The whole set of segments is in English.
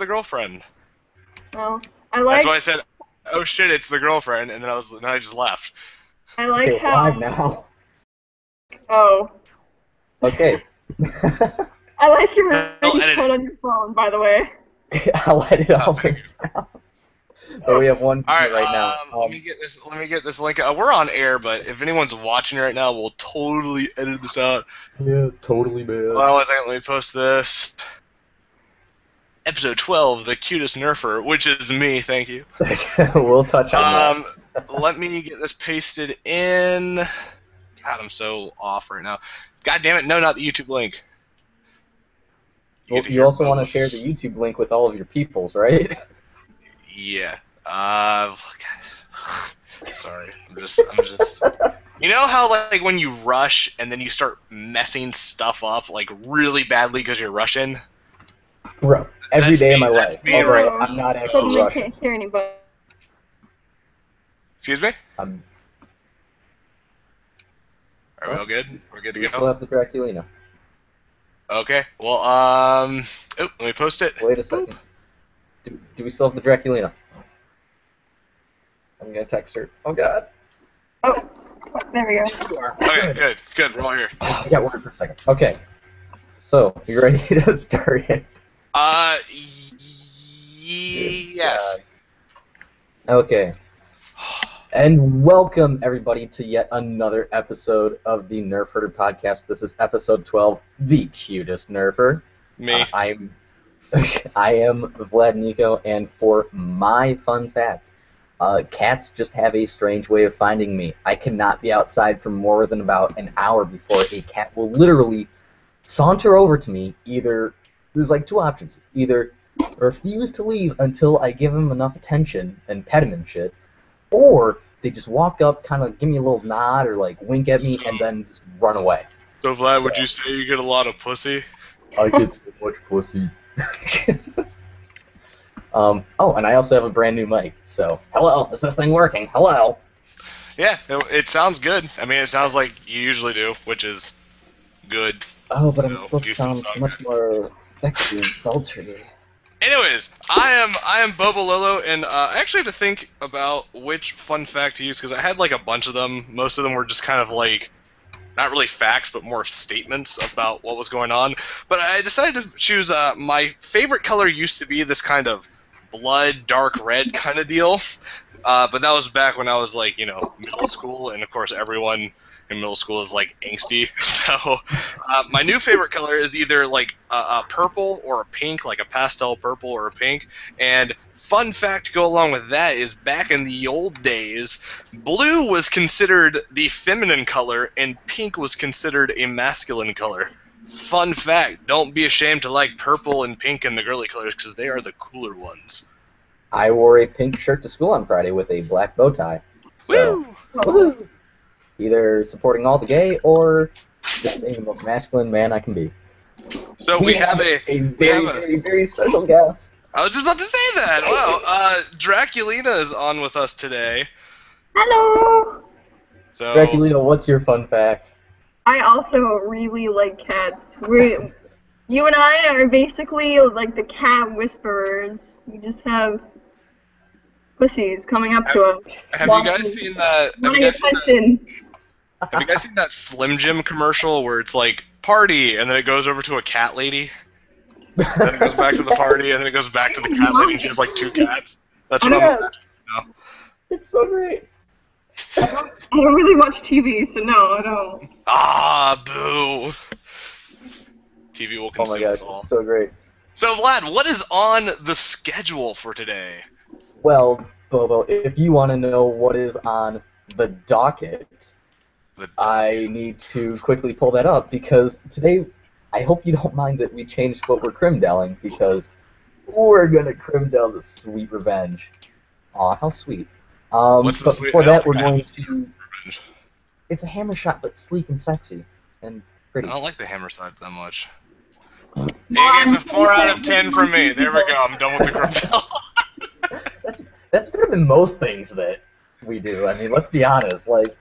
the girlfriend. Well, That's why I said, "Oh shit, it's the girlfriend," and then I just left. I like Okay, how. live now. Oh. Okay. I like your I'll edit code it. on your phone, by the way. I'll edit all this out. But we have one All right, right now. let me get this. Let me get this link. We're on air, but if anyone's watching right now, we'll totally edit this out. Yeah, totally bad. Hold on one second. Let me post this. Episode 12, the cutest nerfer, which is me. Thank you. We'll touch on that. Let me get this pasted in. God, I'm so off right now. God damn it! No, not the YouTube link. Well, you also want to share the YouTube link with all of your peoples, right? Yeah. Sorry. I'm just. You know how like when you rush and then you start messing stuff up like really badly because you're rushing? Bro, every day of my life. Me, Although right? I'm not actually I rushing. can't hear anybody. Excuse me? Are we all good? We're good to we go? still have the Draculina. Okay. Well, oh, let me post it. Wait a second. Do we still have the Draculina? I'm gonna text her. Oh god. Oh, there we go. Okay, good. We're all here. I got worried for a second. Okay. So, you ready to start it? Yes. Okay. And welcome, everybody, to yet another episode of the Nerf Herder podcast. This is episode 12, the cutest nerfer. Me. I am Vlad Nico, and for my fun fact, cats just have a strange way of finding me. I cannot be outside for more than about an hour before a cat will literally saunter over to me. Either, there's like two options. Either refuse to leave until I give him enough attention and pet him and shit, or they just walk up, kind of give me a little nod or like wink at me, and then just run away. So Vlad, would you say you get a lot of pussy? I get so much pussy. Oh, and I also have a brand new mic, so hello, is this thing working? Hello. Yeah, it sounds good. I mean, it sounds like you usually do, which is good. Oh, but So, I'm supposed to you still sound sound much good. more sexy and sultry. Anyways, I am Bobo Lolo, and I actually had to think about which fun fact to use because I had like a bunch of them. Most of them were just kind of like not really facts, but more statements about what was going on. But I decided to choose my favorite color used to be this kind of blood dark red kind of deal, but that was back when I was like middle school, and of course everyone in middle school is like angsty. So my new favorite color is either like a purple or a pink, like a pastel purple or a pink. And fun fact to go along with that is back in the old days, blue was considered the feminine color and pink was considered a masculine color. Fun fact, don't be ashamed to like purple and pink and the girly colors because they are the cooler ones. I wore a pink shirt to school on Friday with a black bow tie. So, woohoo! Either supporting all the gay or just being the most masculine man I can be. So we have a very special guest. I was just about to say that. Wow, Draculina is on with us today. Hello! So Draculina, what's your fun fact? I also really like cats. You and I are basically like the cat whisperers. We just have pussies coming up to us. Have you guys seen that? Have you guys seen that Slim Jim commercial where it's like party and then it goes over to a cat lady? Then it goes back to the party and then it goes back to the cat lady and she has like two cats. That's what I'm Yes. It's so great. I don't really watch TV, so no, I don't. Ah, boo. TV will Oh consume my us gosh, all. it's so great. So Vlad, what is on the schedule for today? Well, Bobo, if you want to know what is on the docket, I need to quickly pull that up because today, I hope you don't mind that we changed what we're crimdelling because we're gonna crimdell the Sweet Revenge. Aw, how sweet. What's the but sweet? before that, we're I going don't to. Revenge. It's a hammer shot, but sleek and sexy and pretty. I don't like the hammer side that much. It gets a 4 out of 10 from me. There we go. I'm done with the crimdell. That's better than most things that we do. I mean, let's be honest. Like,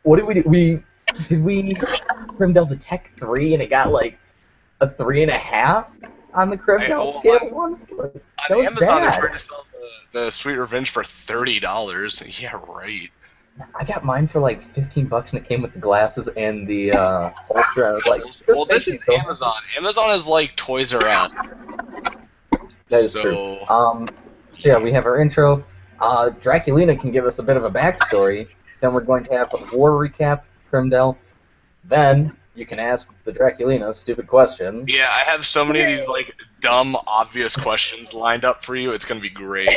what did we do? Did we crimdell the Tech 3 and it got like a 3.5? on the Cribdell scale, honestly. That On was Amazon, they're bad. trying to sell the Sweet Revenge for $30. Yeah, right. I got mine for like $15 and it came with the glasses and the holster. I was like, Well, this this makes is me so Amazon. Amazon is like Toys R Us. That is So, true. So yeah, we have our intro. Draculina can give us a bit of a backstory. Then we're going to have a war recap, Primdell. Then you can ask the Draculina stupid questions. yeah, I have so many of these like dumb, obvious questions lined up for you. It's gonna be great.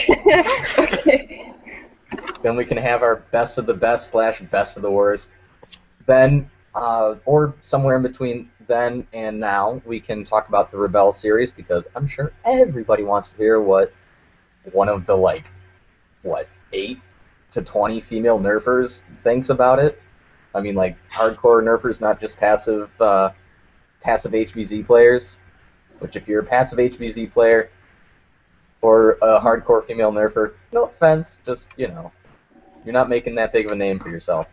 Okay. Then we can have our best of the best / best of the worst. Then, or somewhere in between then and now, we can talk about the Rebel series because I'm sure everybody wants to hear what one of the 8 to 20 female nerfers thinks about it. I mean, like hardcore nerfers, not just passive HVZ players. Which, if you're a passive HVZ player or a hardcore female nerfer, no offense, just you're not making that big of a name for yourself.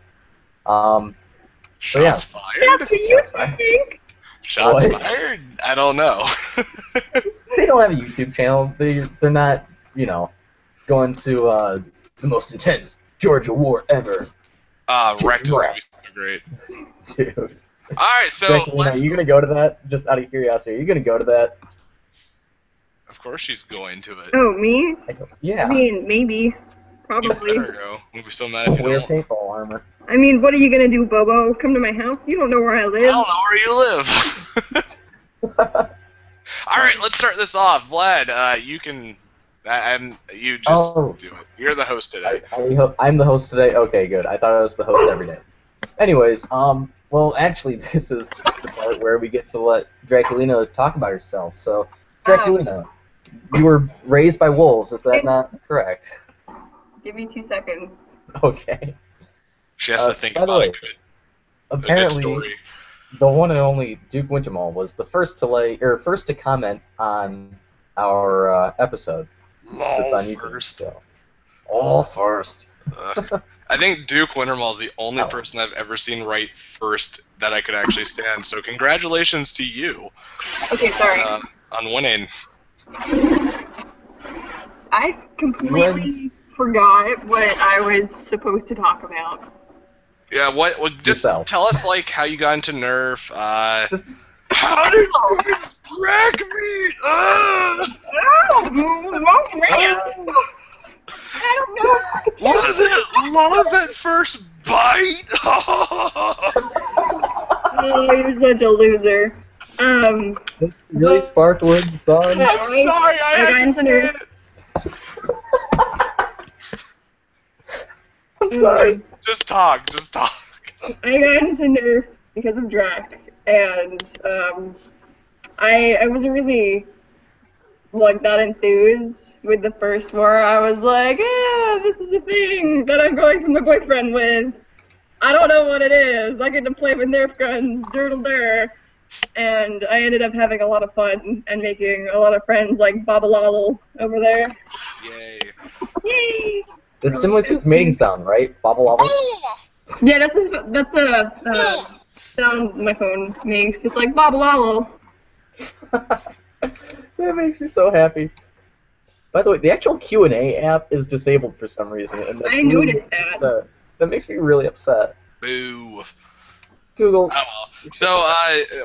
Shots fired. That's what you think. Shots What? fired. I don't know. They don't have a YouTube channel. They're not going to the most intense Georgia war ever. Wrecked is gonna be so great. Dude. All right, so Draculina, are you gonna go to that? Just out of curiosity, are you gonna go to that? of course she's going to it. Oh, me? Yeah. I mean, maybe. You Probably. better go. I'm gonna be so mad if you Wear don't. paintball armor. I mean, what are you gonna do, Bobo? Come to my house? You don't know where I I live. don't know where you live. All right, let's start this off. Vlad, you can. You just Oh. do it. You're the host today. I'm the host today. Okay, good. I thought I was the host every day. Anyways, well, actually, this is the part where we get to let Draculina talk about herself. So, Draculina, you were raised by wolves. Is that It's- not correct? Give me 2 seconds. Okay. She has to think by the about way, a good Apparently, story. the one and only Duke Wintermall was the first to comment on our episode. That's on YouTube. First. So. All first. I think Duke Wintermall is the only Oh. person I've ever seen write first that I could actually stand. So congratulations to you Okay, sorry. on winning. I completely forgot what I was supposed to talk about. Yeah, what just Yourself. tell us how you got into Nerf. Just- How did you wreck me? Oh, man. I don't know. Was it love at first bite? Oh, you're such a loser. Really sparkling sun. Yeah. I'm sorry, I got have to into say Nerf. it. I'm sorry. Just talk. I got into Nerf because of Drac, and I wasn't really that enthused with the first war. I was like, yeah, this is a thing that I'm going to my boyfriend with. I don't know what it is. I get to play with Nerf guns, dirtle-der. And I ended up having a lot of fun and making a lot of friends like Babalal over there. Yay. Yay! It's similar to his mating sound, right? Bobble wobble. Yeah, that's the sound my phone makes. It's like Babalal. That makes me so happy. By the way, the actual Q&A app is disabled for some reason. And I noticed that. That makes me really upset. Boo. Google. Oh well. So,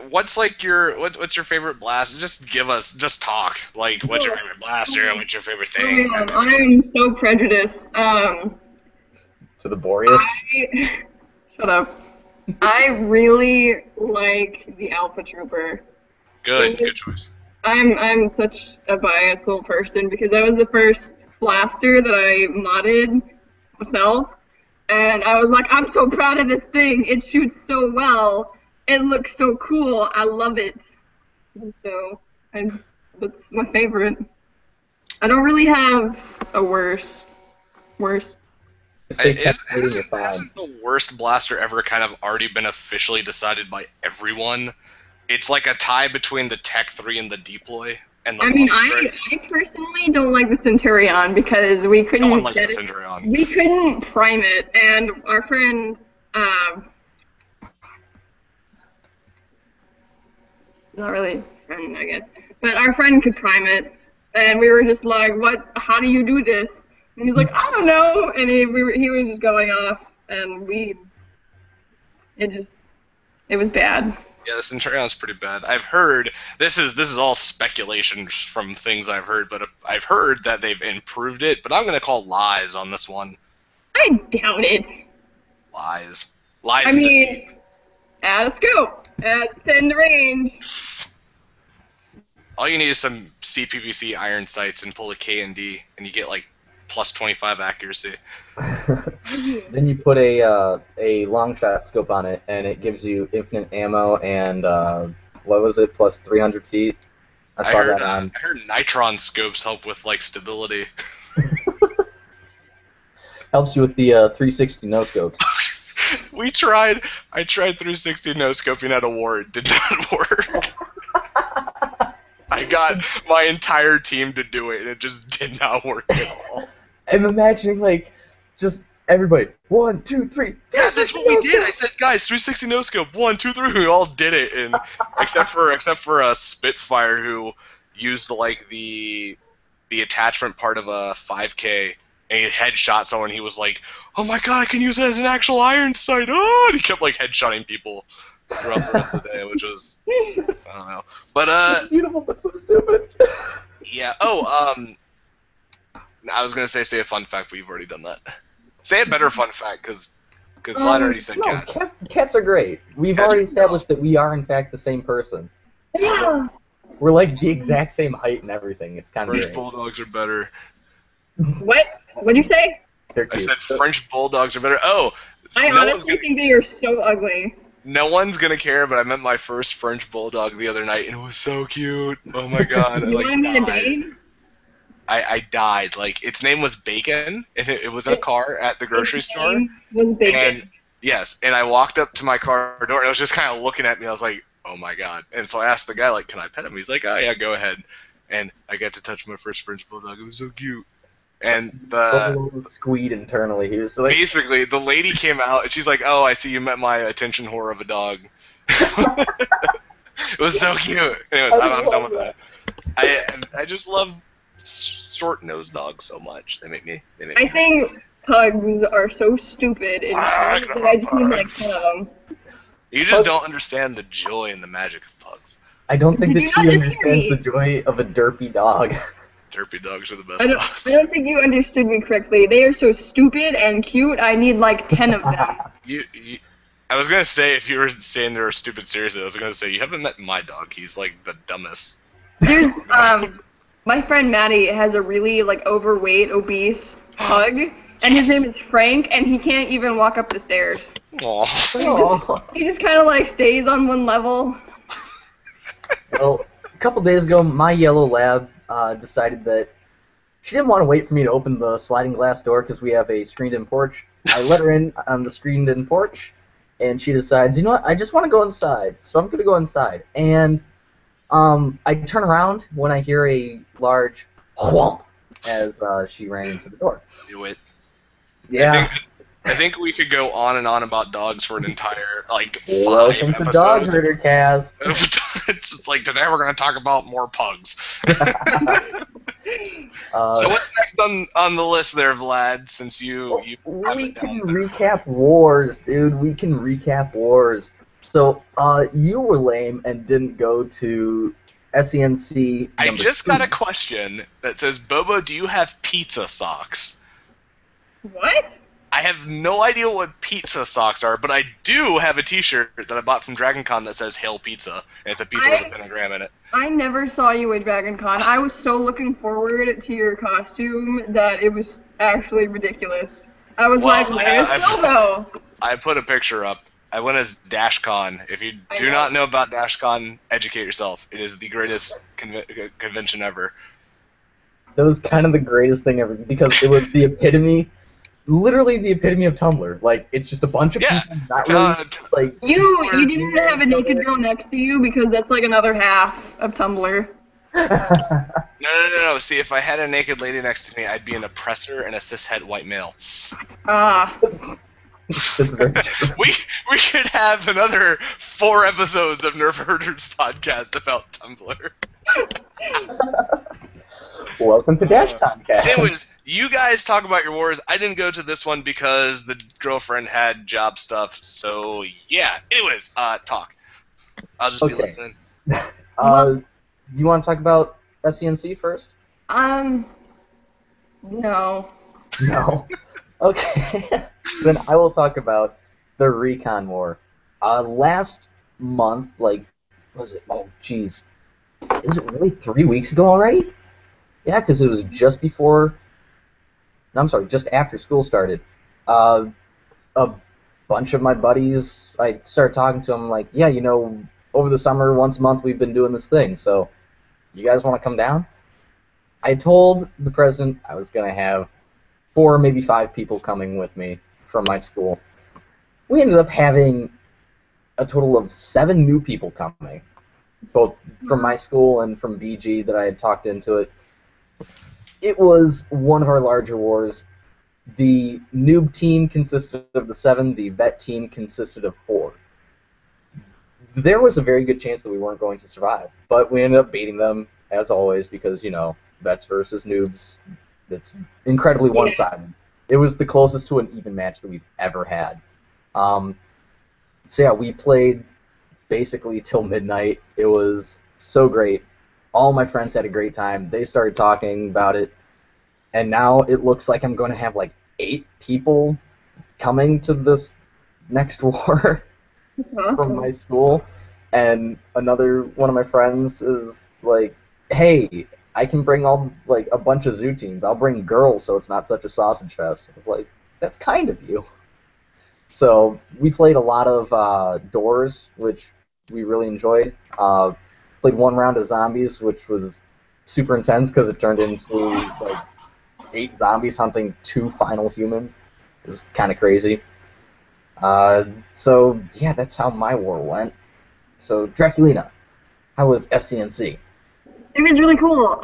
what's what's your favorite blaster? Just talk. Like, what's your favorite blaster? What's your favorite Oh thing? man, I am so prejudiced. To the Boreas. Shut up. I really like the Alpha Trooper. Good choice. I'm such a biased little person because that was the first blaster that I modded myself, and I was like, I'm so proud of this thing. It shoots so well. It looks so cool. I love it. And so that's my favorite. I don't really have a worst. Say technically you're fine. Hasn't the worst blaster ever kind of already been officially decided by everyone? It's like a tie between the Tech 3 and the Deploy. And the I mean, Longstrike. I personally don't like the Centurion because we couldn't No one likes get the it. Centurion. We couldn't prime it, and our friend, not really friend, I guess, but our friend could prime it, and we were just like, "What? How do you do this?" And he's like, "I don't know," and he was just going off, and it was bad. Yeah, the Centurion's pretty bad. I've heard this is all speculation from things I've heard, but I've heard that they've improved it. But I'm gonna call lies on this one. I doubt it. Lies. Lies I and mean, deceit. add a scope, add 10 to range. All you need is some CPVC iron sights and pull a K&D, and you get like plus 25 accuracy. Then you put a long shot scope on it, and it gives you infinite ammo and what was it, plus 300 feet? I saw that on. I heard nitron scopes help with like stability. Helps you with the 360 no scopes. I tried 360 no scoping at a war. It did not work. I got my entire team to do it, and it just did not work at all. I'm imagining like just everybody 1, 2, 3. Yeah, that's what we did. I said, guys, 360 no scope. 1, 2, 3. We all did it, and except for a Spitfire who used like the attachment part of a 5K, and he headshot someone. He was like, "Oh my god, I can use it as an actual iron sight!" Oh, and he kept like headshotting people throughout the rest of the day, which was I don't know. But It's beautiful, but so stupid. yeah. Oh, I was gonna say a fun fact, but you've already done that. Say a better fun fact, because Vlad already said cats. Cats are great. We've Cats already are established that we are in fact the same person. Yeah. We're like the exact same height and everything. It's kind of French great. bulldogs are better. What? What'd you say? They're I cute. said French bulldogs are better. Oh, I no one's honestly gonna, think they are so ugly. no one's gonna care, but I met my first French bulldog the other night, and it was so cute. Oh my god, I You like want me to died. date? I died. Like, its name was Bacon, and it was in a car at the grocery His store. name was Bacon. And yes, and I walked up to my car door, and it was just kind of looking at me. I was like, oh my god. And so I asked the guy, like, can I pet him? He's like, oh yeah, go ahead. And I got to touch my first French bulldog. It was so cute. And Squeed internally. He was like, basically, the lady came out, and she's like, oh, I see you met my attention whore of a dog. It was so cute. Anyways, I'm done with that. I just love short-nosed dogs so much. They make me I think pugs are so stupid and Pugs that I just need like pugs. 10 of them. You just don't understand the joy and the magic of pugs. I don't think Did that you she not just hear understands me? the joy of a derpy dog. Derpy dogs are the best I dogs. don't think you understood me correctly. They are so stupid and cute. I need like 10 of them. I was gonna say, if you were saying they were stupid seriously, I was gonna say you haven't met my dog. He's like the dumbest. There's my friend Maddie has a really like overweight, obese pug, and his name is Frank, and he can't even walk up the stairs. Aww. He just kind of like stays on one level. Well, a couple days ago, my yellow lab decided that she didn't want to wait for me to open the sliding glass door because we have a screened-in porch. I let her in on the screened-in porch, and she decides, you know what, I just want to go inside, so I'm going to go inside. And I turn around when I hear a large whomp as she ran into the door. Do it. Yeah. I think we could go on and on about dogs for an entire like 5 Welcome to Dog episodes. Herder Cast. It's just like today we're gonna talk about more pugs. So what's next on the list there, Vlad? Since you have we it can down there. recap wars, dude. We can recap wars. So, you were lame and didn't go to SENC. I number just 2. got a question that says, Bobo, do you have pizza socks? What? I have no idea what pizza socks are, but I do have a T-shirt that I bought from DragonCon that says "Hail Pizza," and it's a pizza with a pentagram in it. I never saw you at Dragon Con. I was so looking forward to your costume that it was actually ridiculous. I was Well, like, where is I've- Silvo? I put a picture up. I went as DashCon. If you I do know. not know about DashCon, educate yourself. It is the greatest convention ever. That was kind of the greatest thing ever because it was the epitome, literally the epitome of Tumblr. Like, it's just a bunch of Yeah, people not really, like... You didn't have a naked girl next to you because that's like another half of Tumblr. No. See, if I had a naked lady next to me, I'd be an oppressor and a cishet white male. Ah. That's very true. We could have another 4 episodes of Nerf Herders podcast about Tumblr. Welcome to Dash Timecast. Anyways, you guys talk about your wars. I didn't go to this one because the girlfriend had job stuff. So yeah. Anyways, talk. I'll just be Okay. listening. You want to talk about SCNC first? No. No. Okay. Then I will talk about the Recon War. Last month, like, was it? Oh, jeez. Is it really 3 weeks ago already? Yeah, because it was just before. No, I'm sorry, just after school started. A bunch of my buddies, I started talking to them like, yeah, over the summer, once a month, we've been doing this thing, so you guys want to come down? I told the president I was going to have 4, maybe 5 people coming with me from my school. We ended up having a total of 7 new people coming, both from my school and from BG that I had talked into it. It was one of our larger wars. The noob team consisted of the 7, the vet team consisted of 4. There was a very good chance that we weren't going to survive, but we ended up beating them, as always, because, vets versus noobs, it's incredibly one-sided. It was the closest to an even match that we've ever had. So yeah, we played basically till midnight. It was so great. All my friends had a great time. They started talking about it, and now it looks like I'm going to have like 8 people coming to this next war from my school, and another one of my friends is like, hey, I can bring like a bunch of zoo teams. I'll bring girls so it's not such a sausage fest. I was like, that's kind of you. So we played a lot of doors, which we really enjoyed. Played 1 round of zombies, which was super intense because it turned into like 8 zombies hunting 2 final humans. It was kind of crazy. So yeah, that's how my war went. So Draculina, how was SCNC? It was really cool.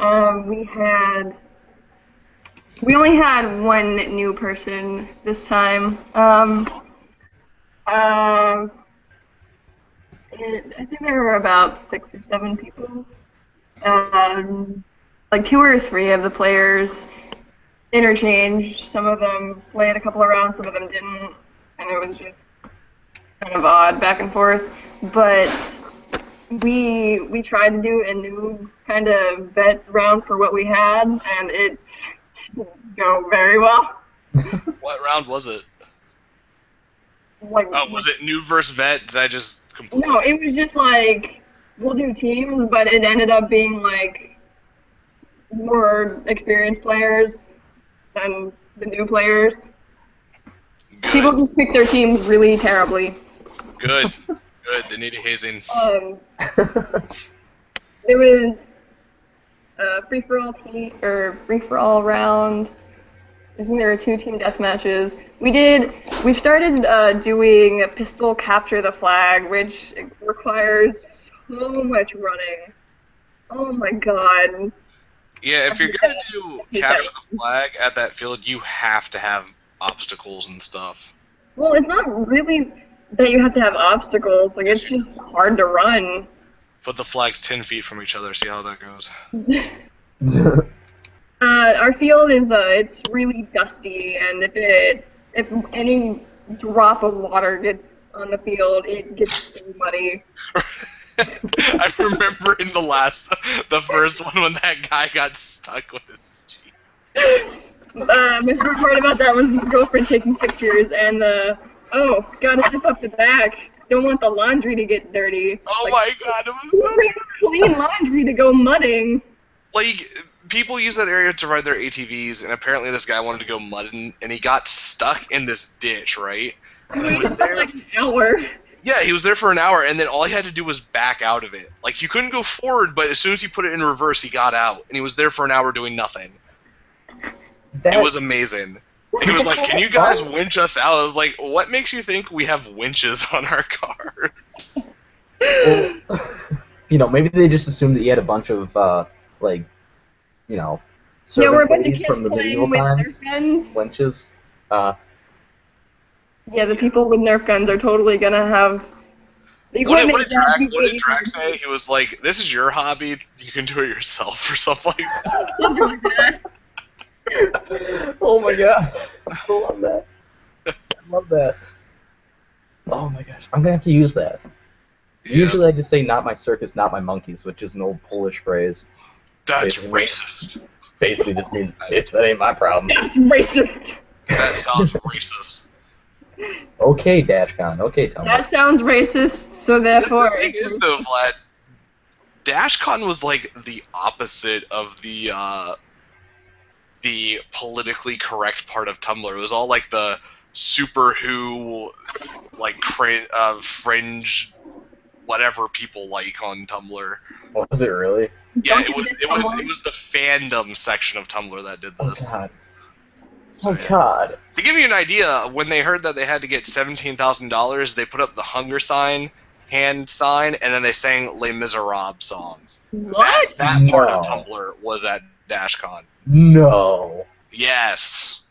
We only had 1 new person this time. I think there were about 6 or 7 people. Like 2 or 3 of the players interchanged. Some of them played a couple of rounds, some of them didn't, and it was just kind of odd back and forth. But we tried to do a new kind of vet round for what we had, and it didn't go very well. What round was it? Like, Was it noob versus vet? Did I just completely... No, it was just like, we'll do teams, but it ended up being like more experienced players than the new players. Good. People just pick their teams really terribly. Good. Good. They need a hazing. There was a free-for-all team or free-for-all round. I think there were 2 team death matches. We've started doing pistol capture the flag, which requires so much running. Oh my god. Yeah, if you're gonna do capture the flag at that field, you have to have obstacles and stuff. Well, it's not really that you have to have obstacles. Like, it's just hard to run. Put the flags 10 feet from each other, see how that goes. Our field is it's really dusty, and if any drop of water gets on the field, it gets so muddy. I remember in the first one when that guy got stuck with his Jeep. My favorite part about that was his girlfriend taking pictures, and gotta zip up the back. Don't want the laundry to get dirty. Oh my god, it was so clean laundry to go mudding. Like, people use that area to ride their ATVs, and apparently this guy wanted to go mudding, and he got stuck in this ditch, right? And he was there for like an hour. Yeah, he was there for an hour, and then all he had to do was back out of it. Like, you couldn't go forward, but as soon as he put it in reverse, he got out, and he was there for an hour doing nothing. It was amazing. And he was like, "Can you guys winch us out?" I was like, "What makes you think we have winches on our cars?" Well, maybe they just assumed that you had a bunch of, we're a bunch of kids from the medieval with times. Nerf guns. Winches. Yeah, the people with Nerf guns are totally gonna have The What equipment did that you Drac get say? He was like, "This is your hobby. You can do it yourself," or something like that. something like that. Oh my god. I love that. I love that. Oh my gosh. I'm gonna have to use that. Yeah. Usually I just say not my circus, not my monkeys, which is an old Polish phrase. That's Basically. racist. Basically just means, bitch, that ain't my problem. That's racist. That sounds racist. Okay, Dashcon. Okay, Tumblr. That sounds racist, so The therefore... thing is, though, Vlad, DashCon was like the opposite of the politically correct part of Tumblr. It was all like the super who, like fringe, whatever people like on Tumblr. Was it really? Yeah, Don't it you was. miss It was. Tumblr? It was the fandom section of Tumblr that did Oh this. god. So, Oh yeah. god. To give you an idea, when they heard that they had to get $17,000, they put up the hunger sign, hand sign, and then they sang Les Miserables songs. What? That part of No. Tumblr was at DashCon. No. Yes.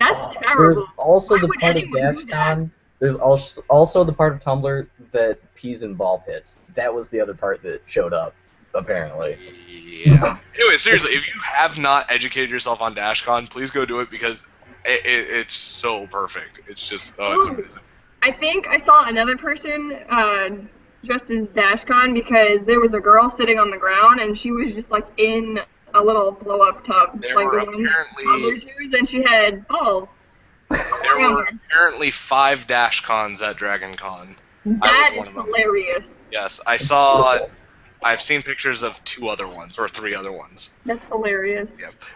That's There's terrible. also Why the would part of anyone do that? DashCon. There's also the part of Tumblr that pees in ball pits. That was the other part that showed up, apparently. Yeah. Anyway, seriously, if you have not educated yourself on DashCon, please go do it because it's so perfect. It's just, it's amazing. I think I saw another person dressed as Dashcon because there was a girl sitting on the ground and she was just like in a little blow-up tub, There like were the ones apparently- toddlers use, and she had balls. There were apparently 5 DashCons at DragonCon. That one is of them. hilarious. Yes, I saw. I've seen pictures of 2 other ones, or 3 other ones. That's hilarious.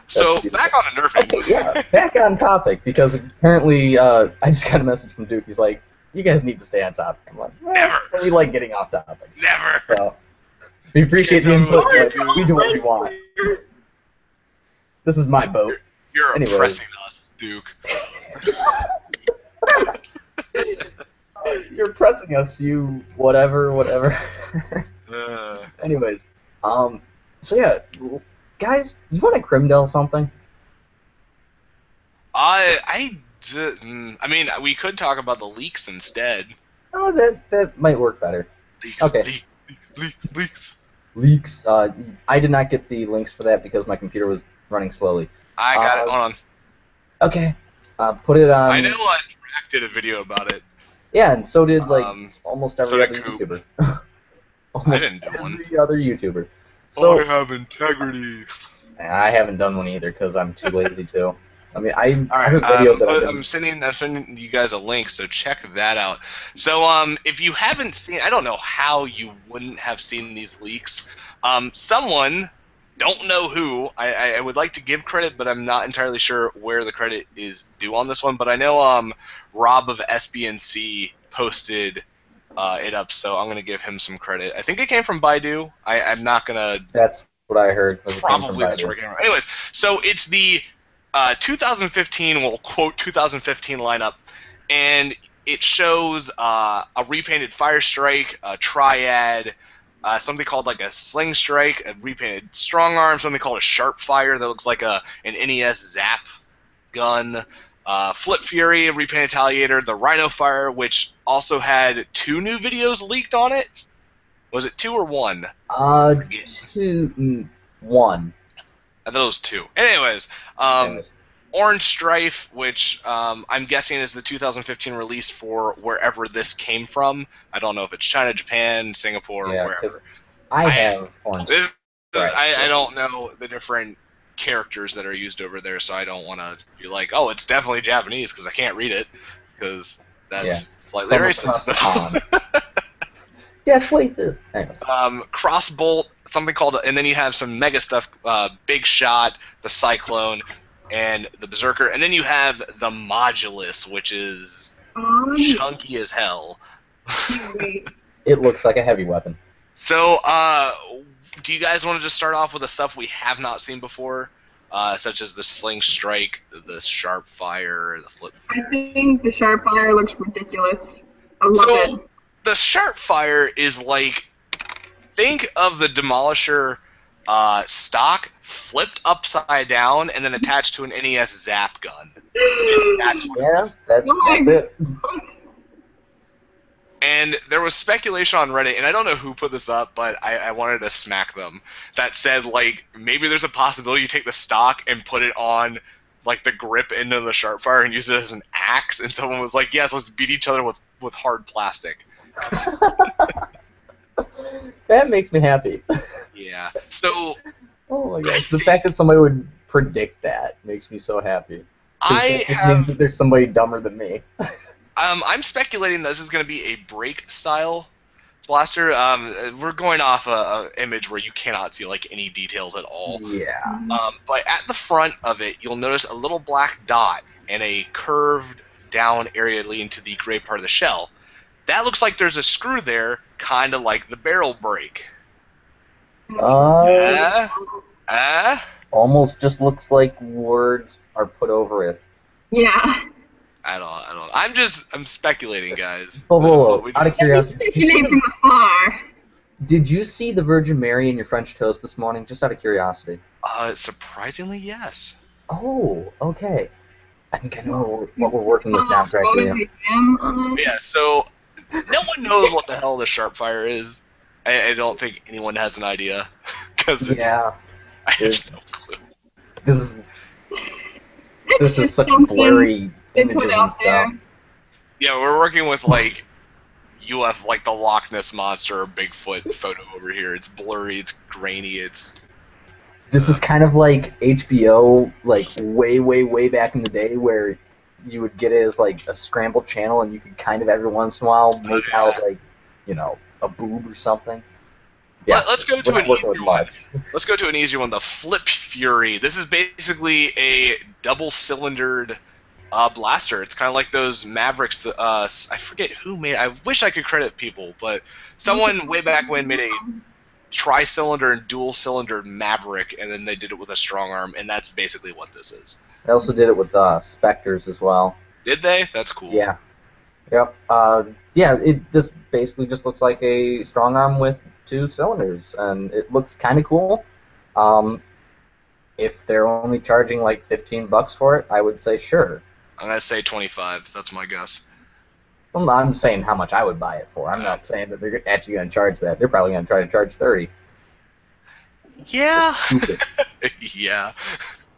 So, beautiful. back on to nerfing. Okay, yeah, back on topic, because apparently I just got a message from Duke. He's like, you guys need to stay on topic. I'm like, Never. We like getting off topic. Never. So, we appreciate the Can't do input, it, but we do what we want. This is my boat. You're Anyways. oppressing us, Duke. You're pressing us, you whatever. Uh, Anyways, so yeah, guys, you want to Crimdell something? I mean, we could talk about the leaks instead. Oh, that might work better. Leaks, Okay. leaks. Leaks. I did not get the links for that because my computer was running slowly. I got it. Hold on. Okay. Put it on. I know Drac did a video about it. Yeah, and so did like almost so every did other Coop. YouTuber. Almost I didn't do one. every other YouTuber. So I have integrity. I haven't done one either because I'm too lazy to. I mean, I All have a right, video that I'm sending you guys a link, so check that out. So, if you haven't seen, I don't know how you wouldn't have seen these leaks. Someone, don't know who, I would like to give credit, but I'm not entirely sure where the credit is due on this one. But I know Rob of SBNC posted it up, so I'm gonna give him some credit. I think it came from Baidu. I'm not gonna. That's what I heard. Was it came from Probably that's Baidu. where it came from. Anyways, so it's the 2015, we'll quote 2015 lineup, and it shows a repainted Fire Strike, a Triad, something called like a Sling Strike, a repainted Strong Arm, something called a Sharp Fire that looks like an NES Zap gun, Flip Fury, a repainted Retaliator, the Rhino Fire, which also had 2 new videos leaked on it. Was it 2 or 1? 1. I thought it was 2. Anyways, Orange Strife, which I'm guessing is the 2015 release for wherever this came from. I don't know if it's China, Japan, Singapore, or wherever. I have Orange. I don't know the different characters that are used over there, so I don't want to be like, oh, it's definitely Japanese because I can't read it, because that's slightly racist. Yes, racist. Anyways. Crossbolt, something called, and then you have some mega stuff, Big Shot, the Cyclone, and the Berserker, and then you have the Modulus, which is chunky as hell. It looks like a heavy weapon. So, do you guys want to just start off with the stuff we have not seen before, such as the Sling Strike, the Sharp Fire, the Flip Fire? I think the Sharp Fire looks ridiculous. I love it. The Sharp Fire is like, think of the Demolisher stock flipped upside down and then attached to an NES Zap gun. And that's what it is. That's it. And there was speculation on Reddit, and I don't know who put this up, but I wanted to smack them, that said, like, maybe there's a possibility you take the stock and put it on, like, the grip end of the Sharpfire and use it as an axe, and someone was like, yes, let's beat each other with hard plastic. That makes me happy. Yeah. So... Oh my gosh, the fact that somebody would predict that makes me so happy. It means that there's somebody dumber than me. I'm speculating this is going to be a break-style blaster. We're going off a image where you cannot see like any details at all. Yeah. But at the front of it, you'll notice a little black dot and a curved down area leading to the gray part of the shell. That looks like there's a screw there, kind of like the barrel brake. Almost just looks like words are put over it. Yeah. I don't. I'm speculating, guys. Whoa, out of curiosity, From afar. did you see the Virgin Mary in your French toast this morning? Just out of curiosity. Surprisingly, yes. Oh, okay. I think I know what we're working with now, correctly. Yeah, so no one knows what the hell the Sharpfire is. I don't think anyone has an idea. Cause yeah. I have no clue. This is such blurry images and stuff. Yeah, we're working with like like the Loch Ness Monster or Bigfoot photo over here. It's blurry, it's grainy, This is kind of like HBO, like way back in the day, where you would get it as like a scrambled channel, and you could kind of every once in a while make out like, a boob or something. Yeah, let's go to an easier one. Let's go to an easier one. The Flip Fury. This is basically a double-cylindered blaster. It's kind of like those Mavericks. I forget who made. I wish I could credit people, but someone way back when made a tri-cylinder and dual-cylinder Maverick, and then they did it with a strong arm, and that's basically what this is. They also did it with Spectres as well. Did they? That's cool. Yeah. Yep. This basically just looks like a strong arm with 2 cylinders, and it looks kind of cool. If they're only charging like $15 for it, I would say sure. I'm gonna say 25. That's my guess. Well, I'm saying how much I would buy it for. I'm not saying that they're actually going to charge that. They're probably going to try to charge 30. Yeah. Yeah.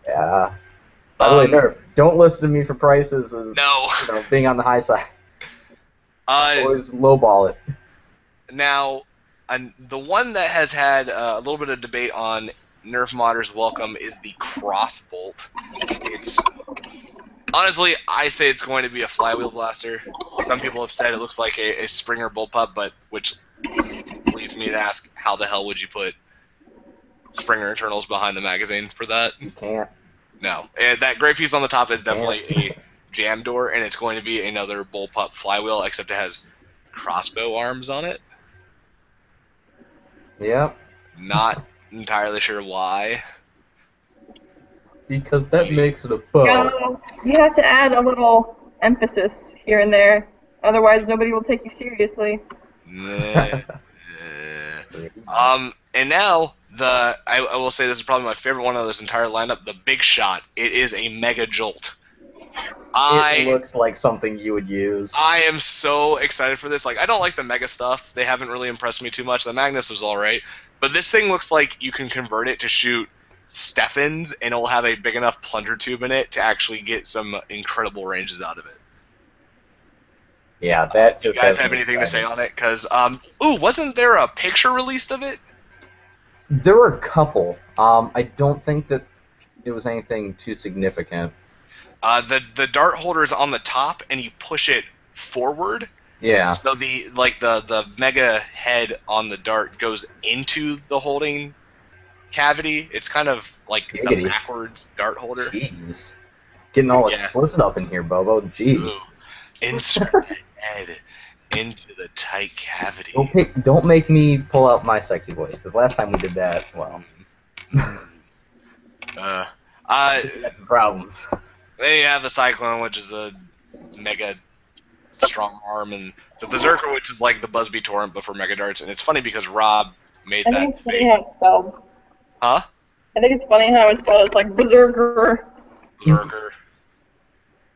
Yeah. By the way, Nerf, don't listen to me for prices. No. Being on the high side. Always lowball it. Now, the one that has had a little bit of debate on Nerf modders' welcome is the Crossbolt. Honestly, I say it's going to be a flywheel blaster. Some people have said it looks like a Springer bullpup, which leads me to ask, how the hell would you put Springer internals behind the magazine for that? You can't. No. That gray piece on the top is definitely a jam door, and it's going to be another bullpup flywheel, except it has crossbow arms on it. Yep. Not entirely sure why. Because that makes it a bow. You have to add a little emphasis here and there, otherwise nobody will take you seriously. And now I will say this is probably my favorite one of this entire lineup, the Big Shot. It is a Mega Jolt. It looks like something you would use. I am so excited for this. Like, I don't like the Mega stuff. They haven't really impressed me too much. The Magnus was alright. But this thing looks like you can convert it to shoot Steffens, and it'll have a big enough plunger tube in it to actually get some incredible ranges out of it. Yeah, that just you guys have anything to say on it? Because, wasn't there a picture released of it? There were a couple. I don't think that it was anything too significant. The dart holder is on the top, and you push it forward. Yeah. So the mega head on the dart goes into the holding cavity. It's kind of like the backwards dart holder. Jeez. Getting all explicit up in here, Bobo. Jeez. Ooh. Insert the head into the tight cavity. Don't make me pull out my sexy voice, because last time we did that, well... that's problems. Then you have the Cyclone, which is a mega strong arm, and the Berserker, which is like the Busby Torrent, but for Mega Darts. And it's funny because Rob made that. I think it's funny how it's spelled. Huh? I think it's funny how it's spelled. It's like Berserker. Berserker.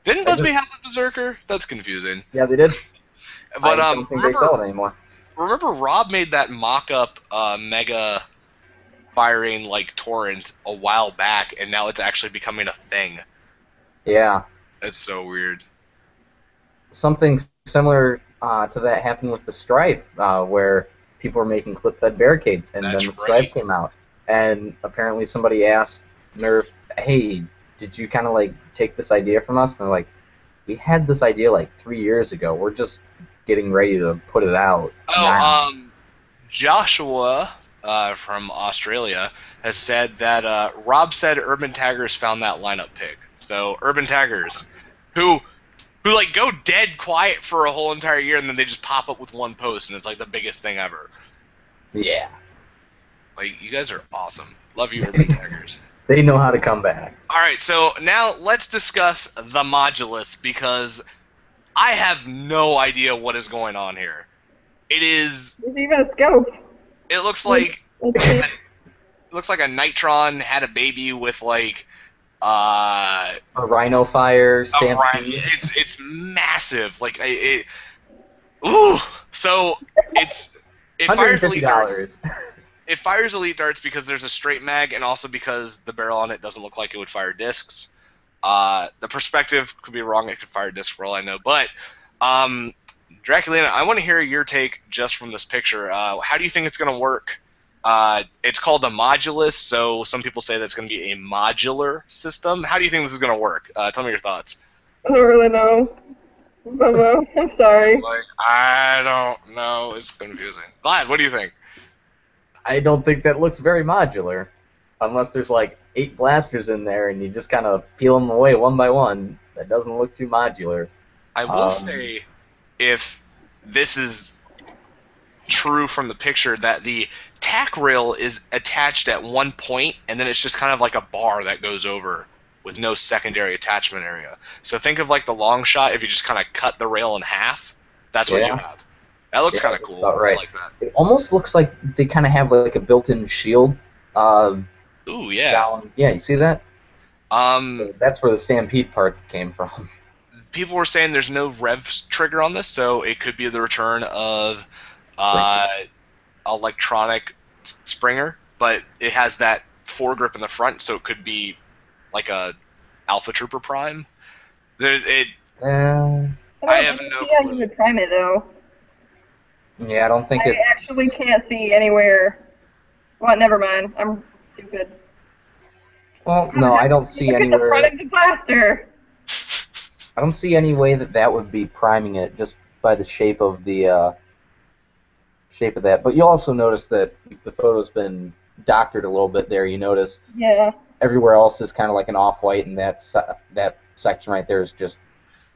Didn't Busby have the Berserker? That's confusing. Yeah, they did. But I don't think they sell it anymore. remember Rob made that mock-up Mega firing like torrent a while back, and now it's actually becoming a thing. Yeah. It's so weird. Something similar to that happened with the Strife, where people were making clip-fed barricades, and That's then the Strife came out, and apparently somebody asked Nerf, "Hey, did you kind of like take this idea from us?" And they're like, "We had this idea like 3 years ago. We're just getting ready to put it out now." Joshua from Australia has said that Rob said Urban Taggers found that lineup pick. So Urban Taggers, who like go dead quiet for a whole entire year, and then they just pop up with one post, and it's like the biggest thing ever. Yeah. Like, you guys are awesome. Love you, Urban Taggers. They know how to come back. All right, so now let's discuss the modulus, because I have no idea what is going on here. There's even a scope. It looks like Let's see. it looks like a Nitron had a baby with like a A Rhino Fire rhino. Stampede. It's massive. Like ooh. So it fires elite darts. $150. It fires elite darts because there's a straight mag, and also because the barrel on it doesn't look like it would fire discs. The perspective could be wrong. It could fire discs for all I know. But Draculina, I want to hear your take just from this picture. How do you think it's going to work? It's called the modulus, so some people say that's going to be a modular system. How do you think this is going to work? Tell me your thoughts. I don't really know. Bobo, I'm sorry. Like, I don't know. It's confusing. Vlad, what do you think? I don't think that looks very modular. Unless there's like 8 blasters in there and you just kind of peel them away one by one. That doesn't look too modular. I will say, if this is true from the picture, that the tack rail is attached at one point, and then it's just kind of like a bar that goes over with no secondary attachment area. So think of like the long shot. If you just kind of cut the rail in half, that's what you have. That looks kind of cool. About right. I like that. It almost looks like they kind of have like a built-in shield. Ooh, yeah. Down. Yeah, you see that? So that's where the Stampede part came from. People were saying there's no rev trigger on this, so it could be the return of electronic Springer, but it has that foregrip in the front, so it could be like a Alpha Trooper Prime. I I have no see how you clue. would prime it though. Yeah, I don't think I actually can't see anywhere. Well, never mind. I'm stupid. Well, no, I don't see Look at the anywhere. front of the blaster. I don't see any way that would be priming it just by the shape of the shape of that. But you also notice that the photo's been doctored a little bit there. You notice Yeah. everywhere else is kind of like an off-white, and that section right there is just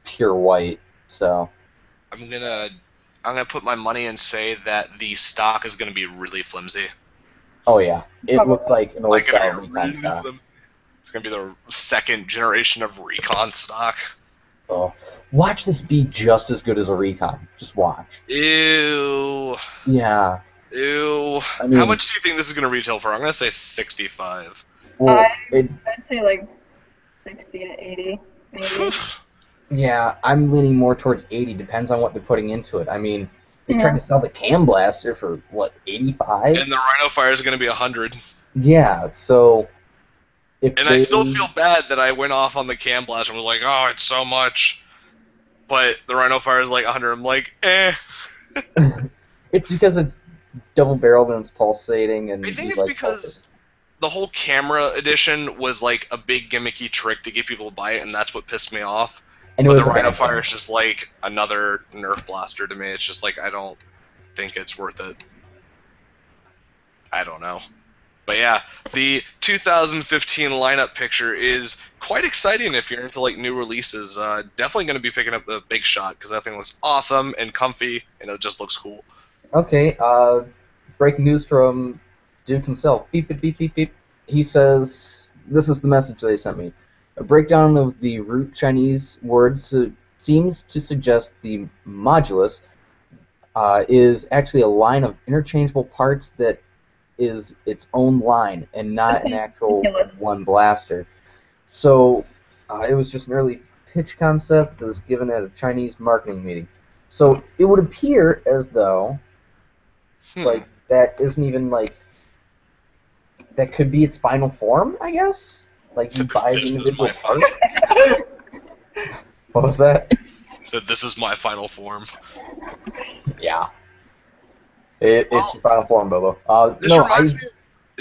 pure white. So I'm gonna put my money and say that the stock is gonna be really flimsy. oh yeah, it looks like an old Like, style gonna be recon really stock. flimsy. It's gonna be the second generation of recon stock. So watch this be just as good as a recon. Just watch. Ew. Yeah. Ew. I mean, How much do you think this is gonna retail for? I'm gonna say 65. Well, I'd say like 60 to 80, maybe. yeah, I'm leaning more towards 80. Depends on what they're putting into it. I mean, they tried to sell the Cam Blaster for what, 85? And the Rhino Fire is gonna be 100. Yeah. So. I still feel bad that I went off on the Cam Blast and was like, oh, it's so much. But the Rhino Fire is like 100. I'm like, eh. It's because it's double-barreled and it's pulsating. And I think it's because the whole camera edition was like a big gimmicky trick to get people to buy it, and that's what pissed me off. And But the Rhino Fire is just like another Nerf blaster to me. It's just like, I don't think it's worth it. I don't know. But yeah, the 2015 lineup picture is quite exciting if you're into like new releases. Definitely going to be picking up the Big Shot because that thing looks awesome and comfy, and it just looks cool. Okay, breaking news from Duke himself. Beep, beep, beep, beep, beep. He says, this is the message they sent me. A breakdown of the root Chinese words seems to suggest the modulus is actually a line of interchangeable parts that is its own line and not an actual one blaster. So it was just an early pitch concept that was given at a Chinese marketing meeting. So it would appear as though, Hmm. like, that isn't even, like, that could be its final form, I guess? Like, you buy the This is individual my part? final. What was that? So this is my final form. Yeah. It's Well, your final form, Bobo. This No, reminds me.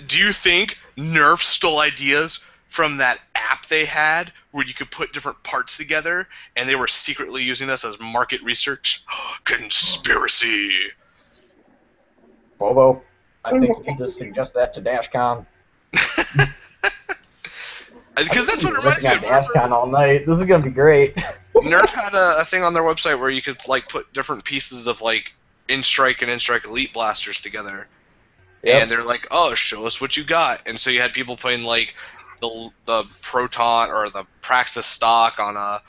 Do you think Nerf stole ideas from that app they had where you could put different parts together and they were secretly using this as market research? Conspiracy. Bobo, I think you can just suggest that to DashCon. Because that's what it reminds ripping me on of. DashCon all night. This is gonna be great. Nerf had a thing on their website where you could like put different pieces of like In-Strike and In-Strike Elite blasters together. Yep. And they're like, "Oh, show us what you got." And so you had people putting like the Proton or the Praxis stock on a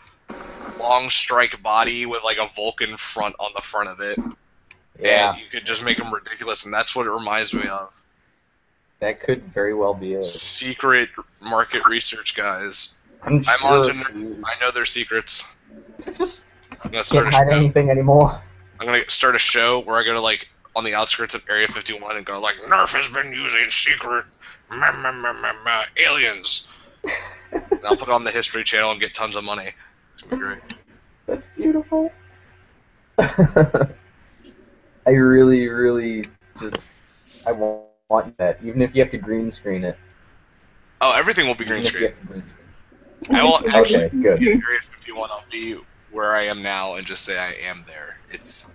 long strike body with like a Vulcan front on the front of it. Yeah, And you could just make them ridiculous, and that's what it reminds me of. that could very well be it. Secret market research guys. I'm I'm on sure to you I know their secrets. I'm gonna start can't a hide show. anything anymore. I'm gonna start a show where I go to like on the outskirts of Area 51 and go like, Nerf has been using secret aliens. And I'll put it on the History Channel and get tons of money. It's gonna be great. That's beautiful. I really, really just I want that, even if you have to green screen it. Oh, everything will be green Even if you screen. have to green screen. I will actually Okay, good. in Area 51. I'll be where I am now and just say I am there. It's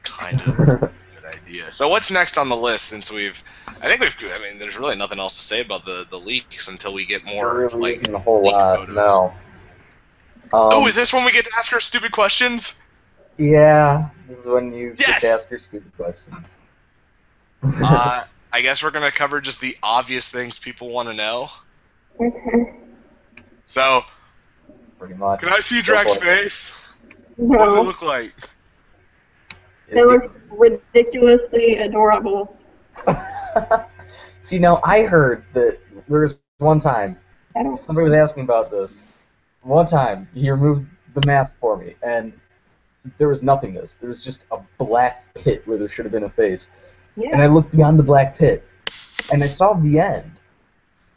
kind of a good idea. So what's next on the list? Since I mean, there's really nothing else to say about the leaks until we get There more really like isn't a whole leak lot. photos. No. Oh, is this when we get to ask our stupid questions? Yeah, this is when you get Yes! to ask your stupid questions. I guess we're gonna cover just the obvious things people want to know. Okay. So, Pretty much. can I see Go Drax's for it. face? What does it No, look like? it looks ridiculously adorable. See, now I heard that there was one time I don't. somebody was asking about this. One time he removed the mask for me, and there was nothingness. There was just a black pit where there should have been a face. And Yeah. I looked beyond the black pit, and I saw the end.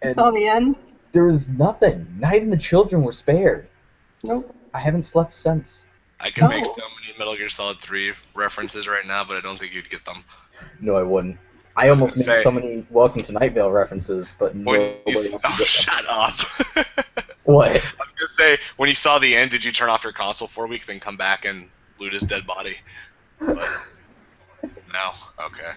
You And saw the end? there was nothing. Not even the children were spared. Nope. I haven't slept since. I could make Oh. so many Metal Gear Solid 3 references right now, but I don't think you'd get them. No, I wouldn't. I almost gonna made say- so many Welcome to Night Vale references, but When nobody you else would oh, get them. shut up. What? I was gonna say, when you saw the end, did you turn off your console for a week, then come back and loot his dead body? But, no? Okay.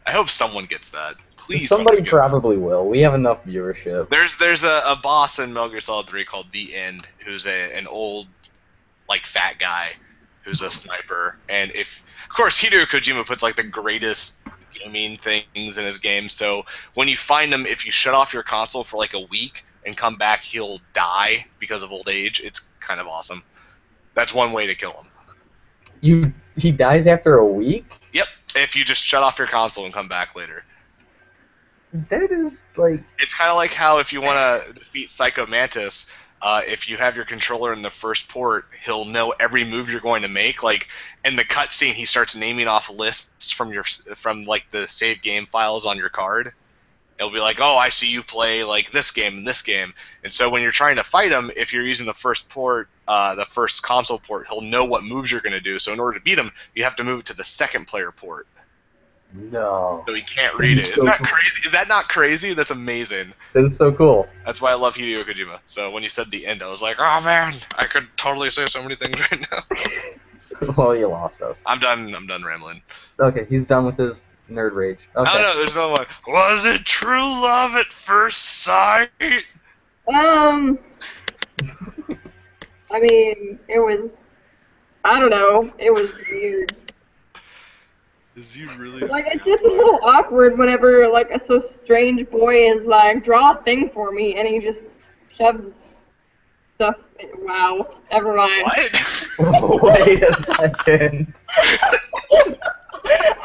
I hope someone gets that. Please, Somebody someone get probably will. We have enough viewership. that. There's a boss in Metal Gear Solid 3 called The End, who's an old, like, fat guy who's a sniper. And of course, Hideo Kojima puts, like, the greatest gaming things in his game. So when you find him, if you shut off your console for, like, a week and come back, he'll die because of old age. It's kind of awesome. That's one way to kill him. He dies after a week? Yep, if you just shut off your console and come back later. That is like It's kind of like how if you want to defeat Psycho Mantis, if you have your controller in the first port, he'll know every move you're going to make. Like in the cutscene, he starts naming off lists from like the save game files on your card. It'll be like, oh, I see you play like this game and this game. And so when you're trying to fight him, if you're using the first port, the first console port, he'll know what moves you're going to do. So in order to beat him, you have to move it to the second player port. no. So he can't read it. So Isn't that cool. crazy? Is that not crazy? That's amazing. That is so cool. That's why I love Hideo Kojima. So when you said the end, I was like, oh man, I could totally say so many things right now. Well, you lost us. I'm done rambling. Okay, he's done with his nerd rage. Okay. I don't know, there's no one. Was it true love at first sight? I mean, it was. I don't know. It was weird. Is he really? Like, it's a little awkward whenever, like, a so strange boy is like, draw a thing for me, and he just shoves stuff. Wow. Never mind. What? Wait a second. I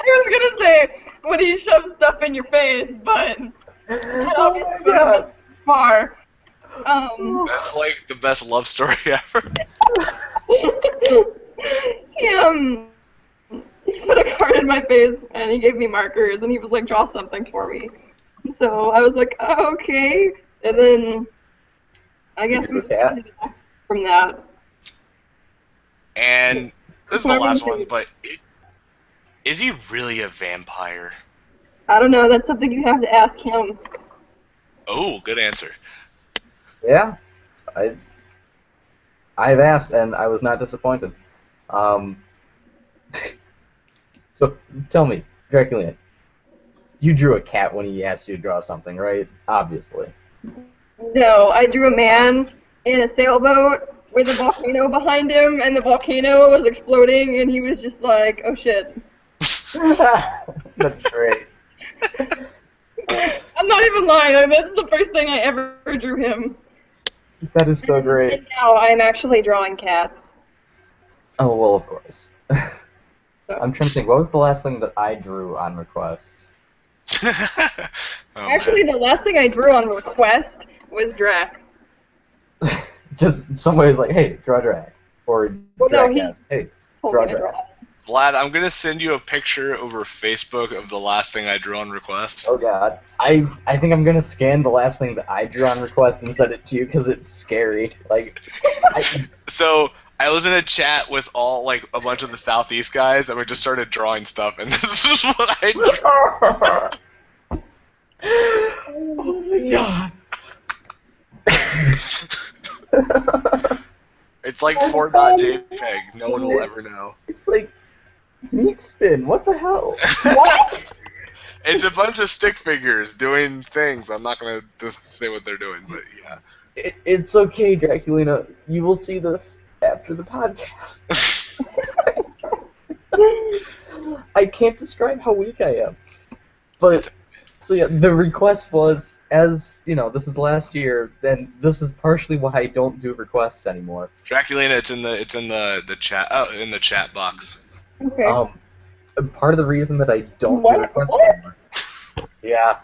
was gonna say when he shoves stuff in your face, but that obviously went a bit far. That's like the best love story ever. he he put a card in my face and he gave me markers and he was like, draw something for me. So I was like, oh, okay. And then I guess we just ended it from that. And this is the last one, but is he really a vampire? I don't know. That's something you have to ask him. Oh, good answer. Yeah, I've asked and I was not disappointed. So tell me, Draculina, you drew a cat when he asked you to draw something, right? Obviously. No, I drew a man in a sailboat with a volcano behind him, and the volcano was exploding, and he was just like, oh shit. That's great. I'm not even lying. Like, that's the first thing I ever drew him. That is so great. And now I'm actually drawing cats. Oh, well, of course. I'm trying to think, what was the last thing that I drew on request? Actually, the last thing I drew on request was Drac. Just somebody's like, hey, draw Drac. Or Drac asked, hey, draw Drac. Vlad, I'm going to send you a picture over Facebook of the last thing I drew on request. Oh, God. I think I'm going to scan the last thing that I drew on request and send it to you because it's scary. Like, So, I was in a chat with all, like, a bunch of the Southeast guys, and we just started drawing stuff, and this is what I drew. Oh, my God. It's like 4.jpg. No one will ever know. It's like meat spin. What the hell? What? It's a bunch of stick figures doing things. I'm not going to just say what they're doing, but yeah. It's okay, Draculina. You will see this after the podcast. I can't describe how weak I am. But, so yeah, the request was, as, you know, this is last year, then this is partially why I don't do requests anymore. Draculina, it's in the chat in the chat box. Okay. Part of the reason that I don't do requests anymore. Yeah.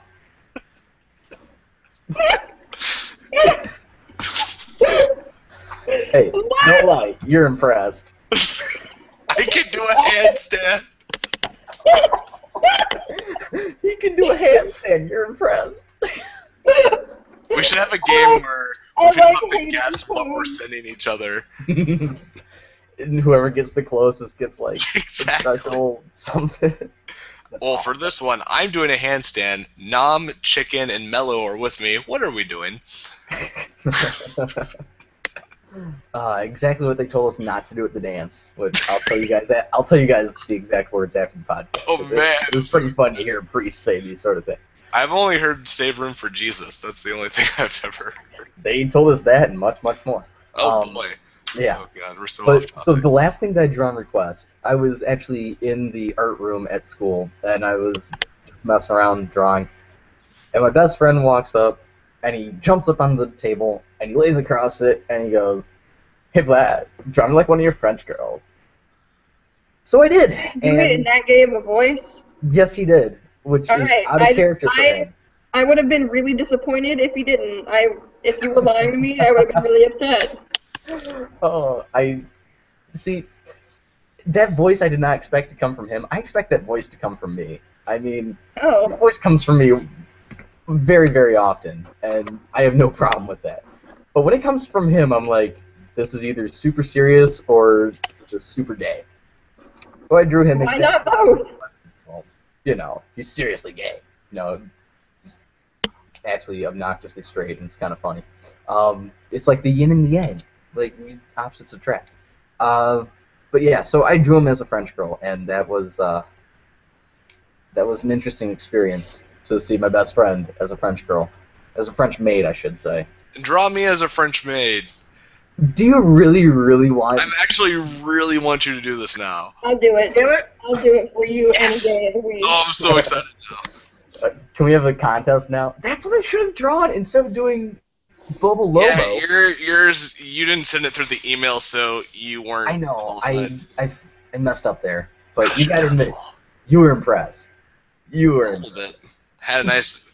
Hey, don't lie. You're impressed. I can do a handstand. You can do a handstand. You're impressed. We should have a game where we have to guess what we're sending each other. And whoever gets the closest gets, like, Exactly. a special something. Well, for this one, I'm doing a handstand. Nom, Chicken, and Mello are with me. What are we doing? Exactly what they told us not to do at the dance. Which I'll tell you guys. I'll tell you guys the exact words after the podcast. Oh, man. It's pretty fun to hear priests say these sort of things. I've only heard "Save Room for Jesus." That's the only thing I've ever heard. They told us that and much, much more. Oh boy. Yeah. Oh god, we're so off But topic. so the last thing that I drew on request, I was actually in the art room at school, and I was just messing around drawing. And my best friend walks up, and he jumps up on the table, and he lays across it, and he goes, "Hey Vlad, draw me like one of your French girls." So I did. And that gave a voice? Yes, he did, which is out of character for him. I would have been really disappointed if he didn't. If you were lying to me, I would have been really upset. Oh, see, that voice I did not expect to come from him. I expect that voice to come from me. I mean, the voice comes from me very, very often, and I have no problem with that. But when it comes from him, I'm like, this is either super serious or just super gay. So I drew him. Why not both? Well, you know, he's seriously gay. No, he's actually obnoxiously straight, and it's kind of funny. It's like the yin and the yang. Like, opposites attract. But yeah, so I drew him as a French girl, and that was an interesting experience to see my best friend as a French girl. As a French maid, I should say. Draw me as a French maid. Do you really, really want... I actually really want you to do this now. I'll do it. I'll do it for you any day of the week. Oh, I'm so excited now. Can we have a contest now? That's what I should have drawn instead of doing Bubble Lobo. Yeah, yours, you didn't send it through the email, so you weren't. I know. qualified. I messed up there. But you gotta admit, you were impressed. You were a little bit. Had a nice.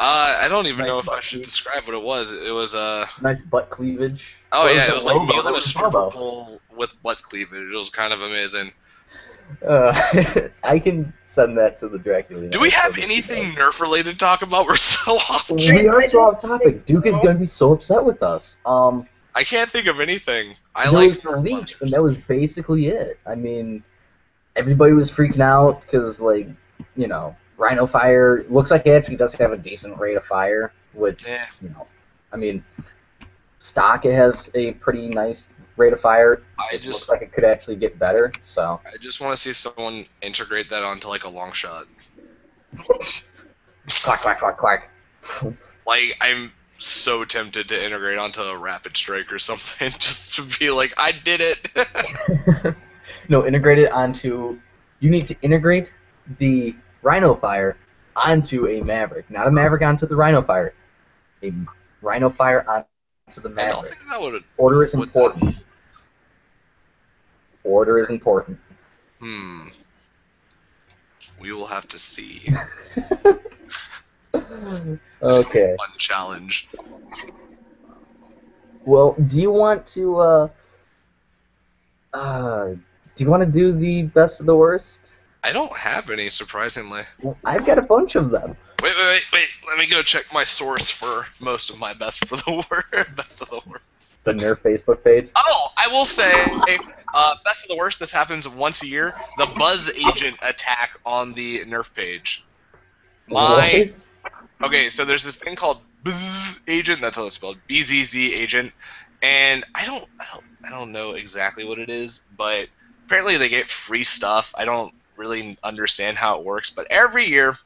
I don't even Nice know if I butt should cleavage. describe what it was. It was Nice butt cleavage. Oh What yeah, it the was like logo? me That on a was stripper Bobo. pole with butt cleavage. It was kind of amazing. I can send that to the Dracula. Do we have anything Nerf related to talk about? We're so off. We are I so don't off topic. think Duke is so. gonna be so upset with us. I can't think of anything. I There like was the Nerf leak, monsters. and that was basically it. I mean, everybody was freaking out because, like, you know, Rhino Fire looks like it actually does have a decent rate of fire, which, Yeah. you know, I mean, stock it has a pretty nice rate of fire. It looks like it could actually get better. So I just want to see someone integrate that onto like a long shot. clack clack clack clack. Like I'm so tempted to integrate onto a rapid strike or something, just to be like, I did it. No, integrate it onto. You need to integrate the Rhino Fire onto a Maverick, not a Maverick onto the Rhino Fire. A Rhino Fire onto the I don't Maverick. think that would. Order is would important. Order is important. We will have to see. Okay. Fun challenge. Well, do you want to do the best of the worst? I don't have any, surprisingly. Well, I've got a bunch of them. Wait. Let me go check my source for most of my best for the worst. Best of the worst. The Nerf Facebook page. Oh, I will say, best of the worst. This happens once a year. The Buzz Agent attack on the Nerf page. What? Okay, so there's this thing called Buzz Agent. That's how it's spelled. BZZ Agent, and I don't know exactly what it is, but apparently they get free stuff. I don't really understand how it works, but every year,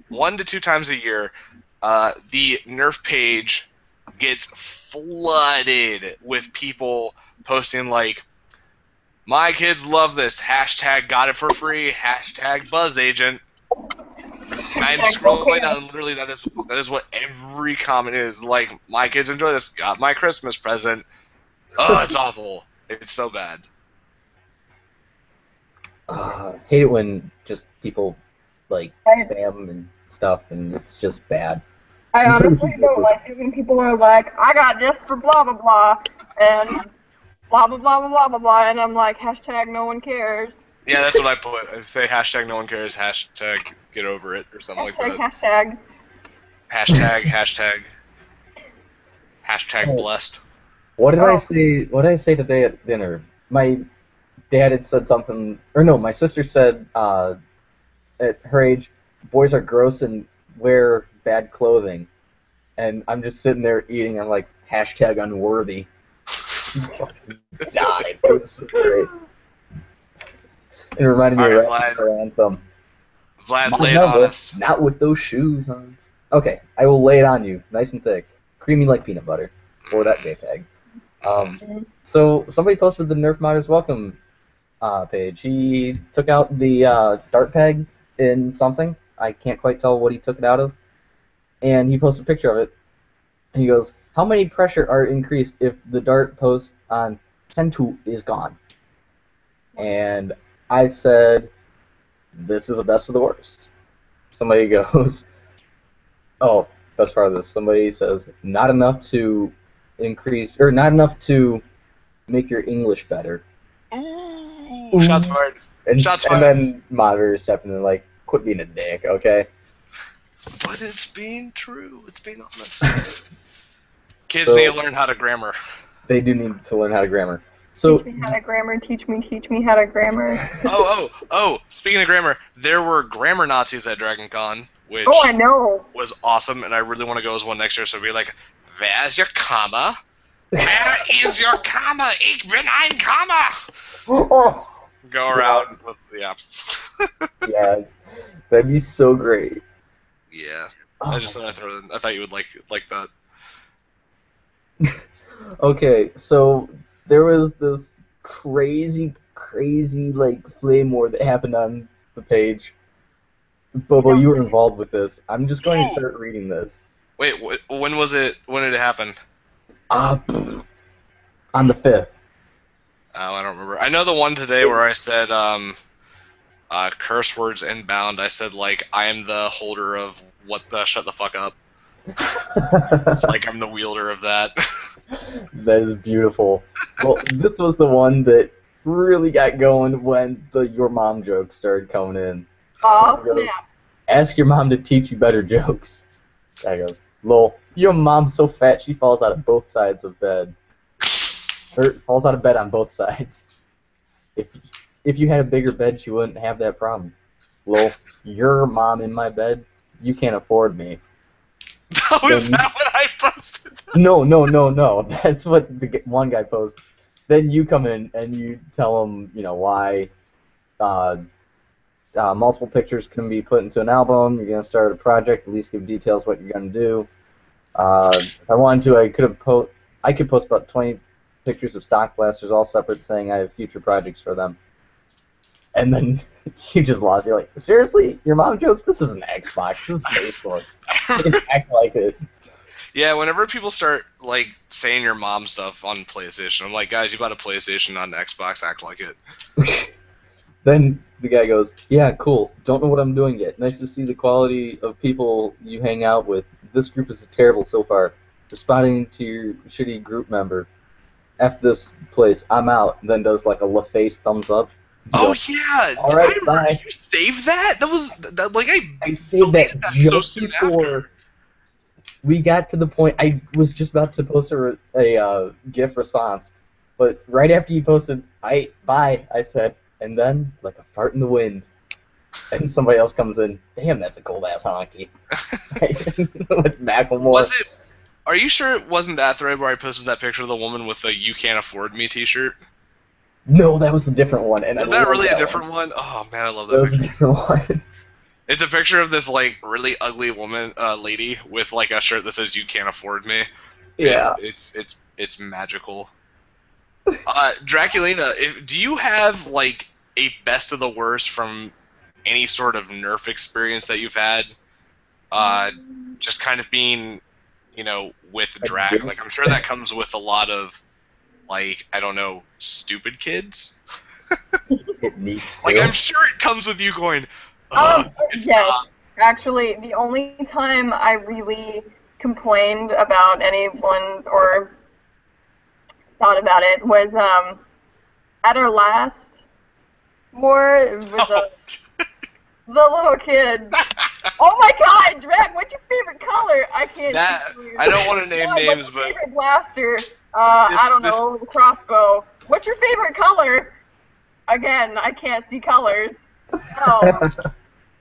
1 to 2 times a year, the Nerf page gets flooded with people posting like, "My kids love this." Hashtag got it for free. Hashtag Buzz Agent. I'm scrolling down, and literally that is what every comment is. Like, "My kids enjoy this. Got my Christmas present." Oh, it's awful. It's so bad. Hate it when just people like spam and stuff, and it's just bad. I honestly don't like it when people are like, I got this for blah blah blah, and blah blah blah blah blah blah blah, and I'm like, hashtag no one cares. Yeah, that's what I put. I say hashtag no one cares, hashtag get over it, or something like that. Hashtag blessed. What did I say? What did I say today at dinner? My dad had said something, or no, my sister said at her age, boys are gross and wear bad clothing, and I'm just sitting there eating. I'm like, hashtag unworthy. Died. It was so great. It reminded me of our anthem. Vlad, lay it on us. Not with those shoes on. Okay, I will lay it on you, nice and thick, creamy like peanut butter, or that JPEG. So somebody posted the Nerf Modders Welcome page. He took out the dart peg in something. I can't quite tell what he took it out of. And he posted a picture of it. And he goes, "How many pressure are increased if the dart post on Sentu is gone?" And I said, "This is a best of the worst." Somebody goes, "Oh, best part of this." Somebody says, "Not enough to increase, or not enough to make your English better." Ooh, shots fired. And, Shots and fired. then monitor stepping in like, "Quit being a dick, okay?" But it's being true. It's being honest. Kids need to learn how to grammar. They do need to learn how to grammar. So Teach me how to grammar. Teach me how to grammar. Oh! Speaking of grammar, there were grammar Nazis at Dragon Con, which Oh, I know. was awesome, and I really want to go as one next year. So be like, "Where's your comma? Where is your comma? Ich bin ein Komma." Go around with yeah, that'd be so great. Yeah. I just thought I'd throw it in. I thought you would like that. Okay, so there was this crazy like flame war that happened on the page. Bobo, you were involved with this. I'm just going to start reading this. Wait, when was it? When did it happen? On the 5th. Oh, I don't remember. I know the one today where I said, Curse words inbound. I said like I am the holder of what the shut the fuck up. It's like I'm the wielder of that. That is beautiful. Well, this was the one that really got going when the your mom jokes started coming in. Oh, Someone goes, snap. ask your mom to teach you better jokes. Guy goes, lol, your mom's so fat she falls out of both sides of bed. Or falls out of bed on both sides. If you had a bigger bed, she wouldn't have that problem. Lol, your mom in my bed, you can't afford me. Oh, is that what I posted? No. That's what the one guy posted. Then you come in and you tell him, why multiple pictures can be put into an album. You're gonna start a project. At least give details what you're gonna do. If I wanted to, I could post about 20 pictures of stock blasters, all separate, saying I have future projects for them. And then you just lost. You're like, seriously? Your mom jokes? This isn't Xbox. This is Facebook. You can act like it. Yeah, whenever people start like saying your mom stuff on PlayStation, I'm like, guys, you bought a PlayStation, not an Xbox. Act like it. Then the guy goes, yeah, cool. Don't know what I'm doing yet. Nice to see the quality of people you hang out with. This group is terrible so far. Responding to your shitty group member. After this place, I'm out. And then does like a LaFace thumbs up. Oh yeah! All right, bye. You saved that? That was like I saved that so just soon before after. we got to the point. I was just about to post a GIF response, but right after you posted, bye, I said, and then like a fart in the wind, and somebody else comes in. Damn, that's a cold ass honky. With Macklemore. Was it? Are you sure it wasn't that thread where I posted that picture of the woman with the "You Can't Afford Me" T-shirt? No, that was a different one. And is that really a different one? Oh man, I love that. That was a different one. It's a picture of this like really ugly woman, lady with like a shirt that says "You Can't Afford Me." Yeah. It's magical. Draculina, do you have like a best of the worst from any sort of nerf experience that you've had? Just kind of being, with Drac. Like I'm sure that comes with a lot of, like, I don't know, stupid kids. It needs to. Like I'm sure it comes with you going. Yes. Actually, the only time I really complained about anyone or thought about it was at our last war. It was the little kid. Oh my God, Drac! What's your favorite color? I can't. I don't want to name names, what's your but favorite blaster. I don't know. Crossbow. What's your favorite color? Again, I can't see colors. Oh.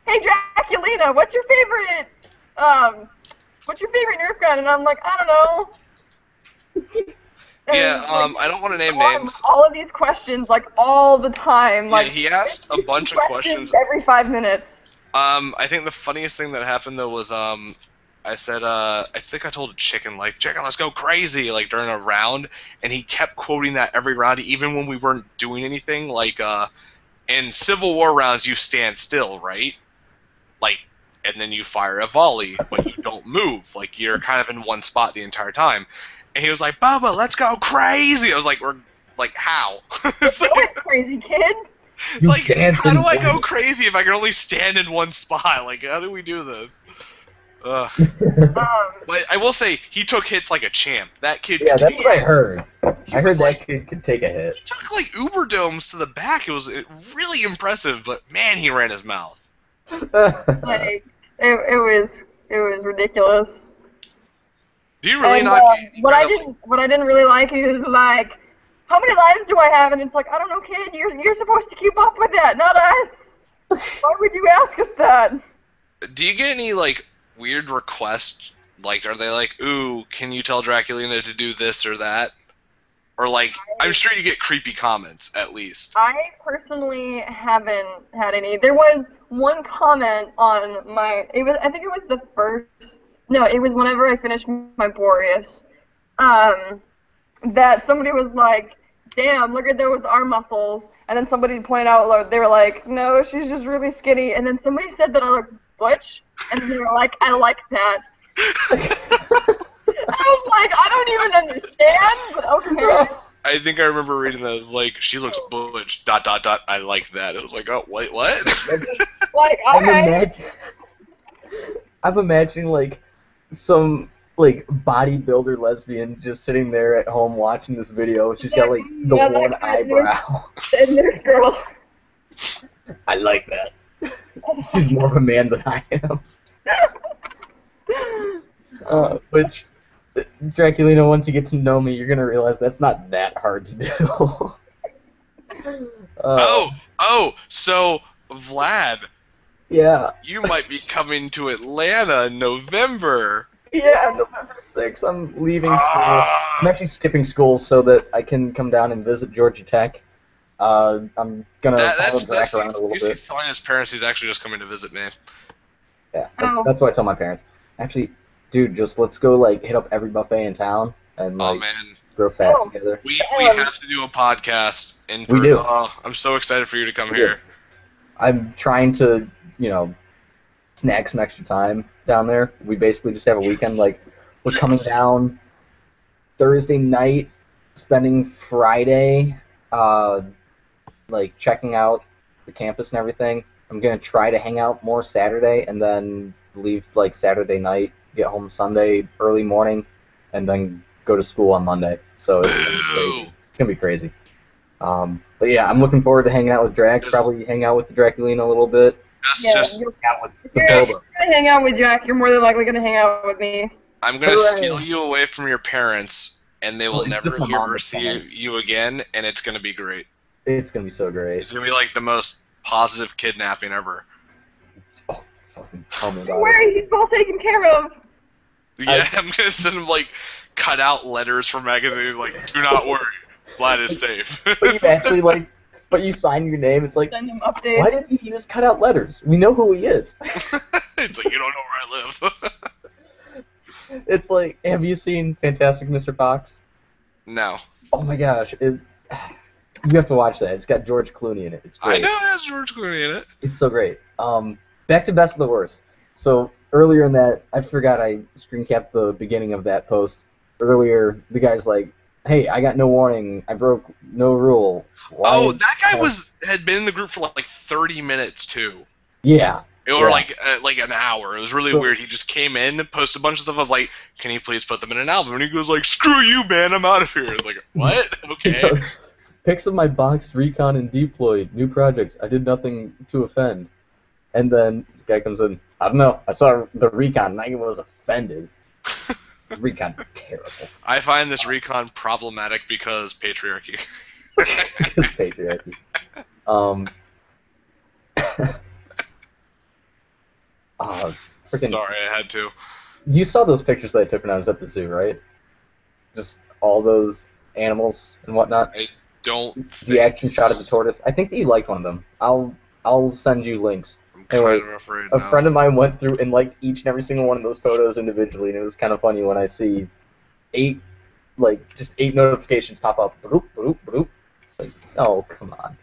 Hey, Draculina, what's your favorite Nerf gun? And I'm like, I don't know. Yeah, I don't want to name names. All of these questions, like, all the time. Like, yeah, he asked a bunch of questions every 5 minutes. I think the funniest thing that happened, though, was, I said, I think I told a chicken, like, chicken, let's go crazy, like, during a round, and he kept quoting that every round, even when we weren't doing anything. Like, in Civil War rounds, you stand still, right? Like, and then you fire a volley, but you don't move. Like, you're kind of in one spot the entire time. And he was like, Bubba, let's go crazy! I was like, how? It's like, crazy kid! It's like, how do I go crazy if I can only stand in one spot? Like, how do we do this? Ugh. But I will say, he took hits like a champ. That kid. Yeah, that's what I heard. I heard that kid could take a hit. He took like Uber domes to the back. It was really impressive, but man, he ran his mouth. Like, it was ridiculous. Do you really and, not? What I didn't really like is like, how many lives do I have? And it's like, I don't know, kid. You're supposed to keep up with that, not us. Why would you ask us that? Do you get any like weird requests? Like, are they like, ooh, can you tell Draculina to do this or that? Or like, I'm sure you get creepy comments at least. I personally haven't had any. There was one comment on my. I think it was the first. No, it was whenever I finished my Boreas. That somebody was like, damn, look at those arm muscles. And then somebody pointed out, they were like, no, she's just really skinny. And then somebody said that I look butch. And they were like, I like that. I was like, I don't even understand, but okay. I think I remember reading that. It was like, she looks butch. ... I like that. It was like, oh wait, what? Like, alright. I'm imagining like some like bodybuilder lesbian just sitting there at home watching this video. She's got like the one eyebrow. And this girl. I like that. She's more of a man than I am. Which, Draculino, once you get to know me, you're gonna realize that's not that hard to do. So Vlad, yeah. you might be coming to Atlanta in November. Yeah, November 6th. I'm leaving school. I'm actually skipping school so that I can come down and visit Georgia Tech. I'm gonna follow Drac around a little bit. He's telling his parents he's actually just coming to visit me. Yeah, that's what I tell my parents. Actually, dude, just let's go like hit up every buffet in town and like grow fat together. We have to do a podcast in Peru. We do. I'm so excited for you to come here. I'm trying to, snag some extra time down there. We basically just have a weekend. Like, we're coming down Thursday night, spending Friday, like checking out the campus and everything. I'm gonna try to hang out more Saturday and then leave like Saturday night, get home Sunday early morning, and then go to school on Monday. So it's gonna be crazy. But yeah, I'm looking forward to hanging out with Drac. Probably hang out with the Draculina a little bit. If you're gonna hang out with Jack, you're more than likely gonna hang out with me. I'm gonna steal you away from your parents, and they will never hear or see you again, and it's gonna be great. It's gonna be so great. It's gonna be like the most positive kidnapping ever. Oh, fucking tell me about it. Where he's all taken care of. Yeah, I'm gonna send him like cut out letters from magazines like, do not worry, Vlad is safe. But you actually but you sign your name. It's like, send him updates. Why didn't you use cut out letters? We know who he is. It's like, you don't know where I live. It's like, have you seen Fantastic Mr. Fox? No. Oh my gosh, you have to watch that. It's got George Clooney in it. It's great. I know it has George Clooney in it. It's so great. Back to Best of the Worst. So earlier in that, I forgot I screen capped the beginning of that post. Earlier, the guy's like, "Hey, I got no warning. I broke no rule." That guy had been in the group for like 30 minutes too. Yeah. Or like an hour. It was really weird. He just came in, posted a bunch of stuff. I was like, "Can you please put them in an album?" And he goes like, "Screw you, man! I'm out of here." I was like, "What? Okay." Pics of my boxed recon and deployed. New projects. I did nothing to offend. And then this guy comes in. I don't know. I saw the recon and I was offended. Recon terrible. I find this recon problematic because patriarchy. Because patriarchy. Sorry, I had to. You saw those pictures that I took when I was at the zoo, right? Just all those animals and whatnot. I don't. The action shot of the tortoise. I think that you liked one of them. I'll send you links. Anyways, a friend of mine went through and liked each and every single one of those photos individually, and it was kind of funny when I see 8 notifications pop up. Bloop, bloop, bloop. Like, oh, come on.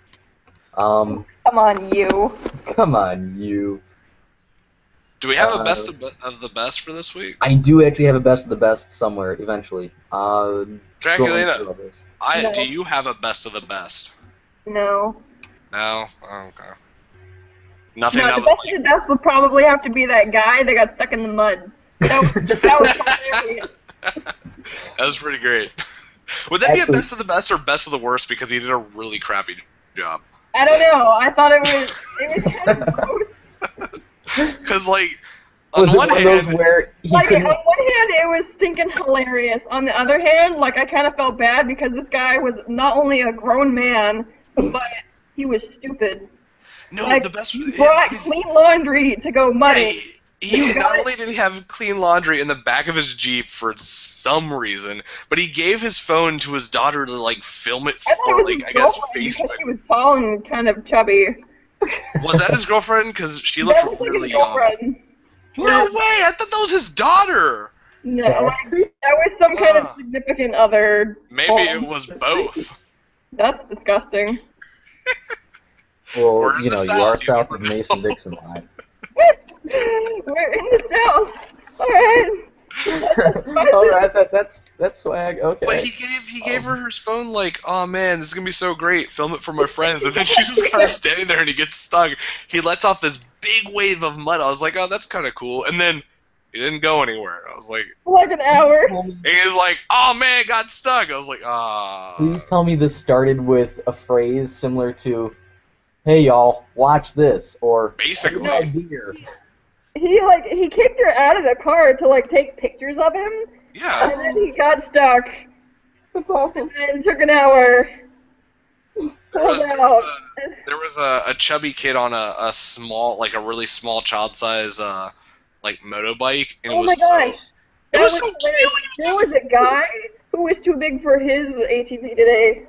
Come on, you. Come on, you. Do we have a best of the best for this week? I do actually have a best of the best somewhere eventually. Draculina, No. do you have a best of the best? No. No? Oh, okay. Nothing No, that the was best of the best would probably have to be that guy that got stuck in the mud. That was hilarious. That was pretty great. Would that be a best of the best or best of the worst because he did a really crappy job? I don't know. I thought it was kind of both. Because, like, on one hand, on one hand, it was stinking hilarious. On the other hand, like, I kind of felt bad because this guy was not only a grown man, but he was stupid. No, like, the best he brought clean laundry to go muddy. He not only did he have clean laundry in the back of his Jeep for some reason, but he gave his phone to his daughter to like film it for like I guess Facebook. He was tall and kind of chubby. Was that his girlfriend? Because she looked really young. No way! I thought that was his daughter. No, that was some kind of significant other. Maybe it was both. That's disgusting. Well, you know, you are south of Mason-Dixon line. We're in the south. All right. All right, that's swag. Okay. But he gave her his phone like, oh man, this is gonna be so great. Film it for my friends, and then she's just kind of standing there and he gets stuck. He lets off this big wave of mud. I was like, oh, that's kind of cool. And then he didn't go anywhere. I was like, Like an hour. and he's like, oh man, got stuck. I was like, ah. Please tell me this started with a phrase similar to, "Hey y'all, watch this," or Basically. "Hey, beer." He kicked her out of the car to like take pictures of him, Yeah. and then he got stuck. That's awesome. And it took an hour. There was, Pulled out. there was a chubby kid on a small, like a really small child size, like motorbike, and it Oh was my gosh. it was so hilarious. cute. There was a guy who was too big for his ATV today.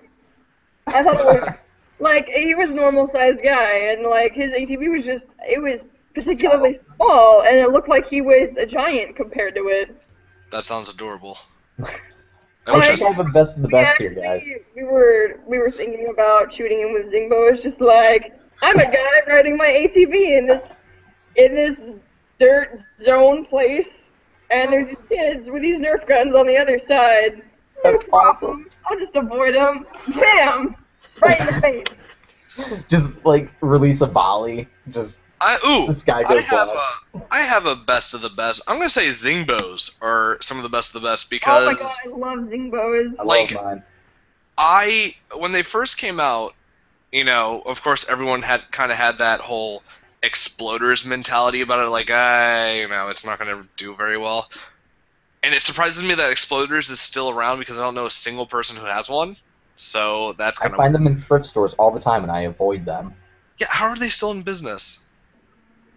I thought it was like he was a normal sized guy, and like his ATV was it was particularly small, and it looked like he was a giant compared to it. That sounds adorable. I We wish I should saw have the best of the best here, guys. We were thinking about shooting him with Zingbo. It's just like I'm a guy riding my ATV in this dirt zone place, and there's these kids with these Nerf guns on the other side. No That's problem. I'll just avoid them. Bam! Right in the face. Just like release a volley. Just this guy goes I have a best of the best. I'm gonna say Zingbos are some of the best of the best Oh my because god, I love Zingbos. I like- love mine. when they first came out, you know, of course everyone had kind of had that whole exploders mentality about it, like, you know, it's not gonna do very well. And it surprises me that exploders is still around because I don't know a single person who has one. So that's I kind of find them in thrift stores all the time, and I avoid them. yeah. How are they still in business?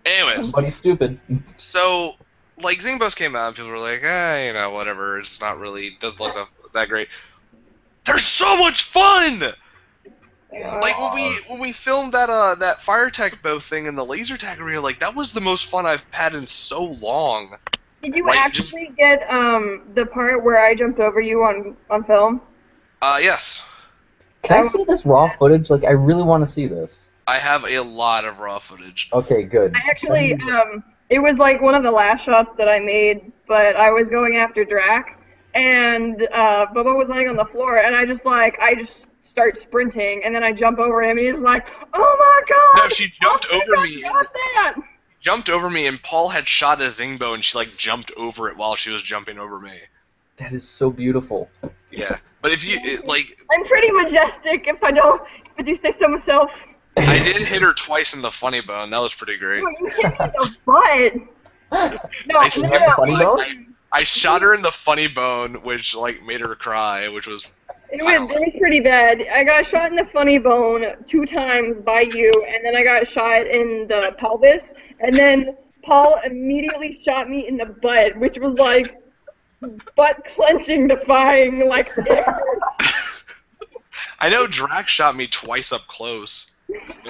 Anyways, Somebody's stupid. so like Zingbos came out and people were like, you know, whatever. It's not really doesn't look that great. They're so much fun. Like when we filmed that fire tech bow thing in the laser tag arena, like that was the most fun I've had in so long. Did you like, actually get the part where I jumped over you on film? Yes. Can I see this raw footage? Like, I really want to see this. I have a lot of raw footage. Okay, good. I actually, it was like one of the last shots that I made, but I was going after Drac, and Bubba was laying on the floor, and I just start sprinting, and then I jump over him, and he's like, "Oh my god!" No, she jumped over me. Got that. Jumped over me, and Paul had shot a Zingbo, and she like jumped over it while she was jumping over me. That is so beautiful. Yeah, but if you like, I'm pretty majestic, if I do say so myself. I did hit her twice in the funny bone. That was pretty great. Oh, you hit me in the butt. No, I no, see no, the funny no. bone? I shot her in the funny bone, which like made her cry, which was. It was pretty bad. I got shot in the funny bone 2 times by you, and then I got shot in the pelvis, and then Paul immediately shot me in the butt, which was like butt clenching, defying, like. I know Drac shot me twice up close,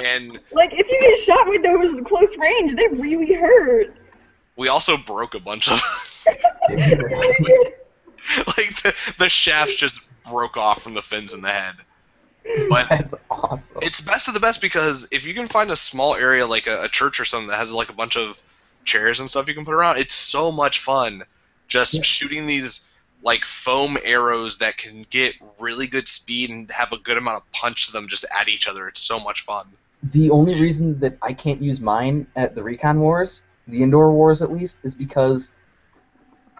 and Like, if you get shot with those close range, they really hurt. we also broke a bunch of. They really did. Like the shafts just broke off from the fins in the head. But That's awesome. it's best of the best because if you can find a small area like a church or something that has like a bunch of chairs and stuff you can put around, it's so much fun just shooting these like foam arrows that can get really good speed and have a good amount of punch to them just at each other. It's so much fun. The only reason that I can't use mine at the Recon Wars, the Indoor Wars at least, is because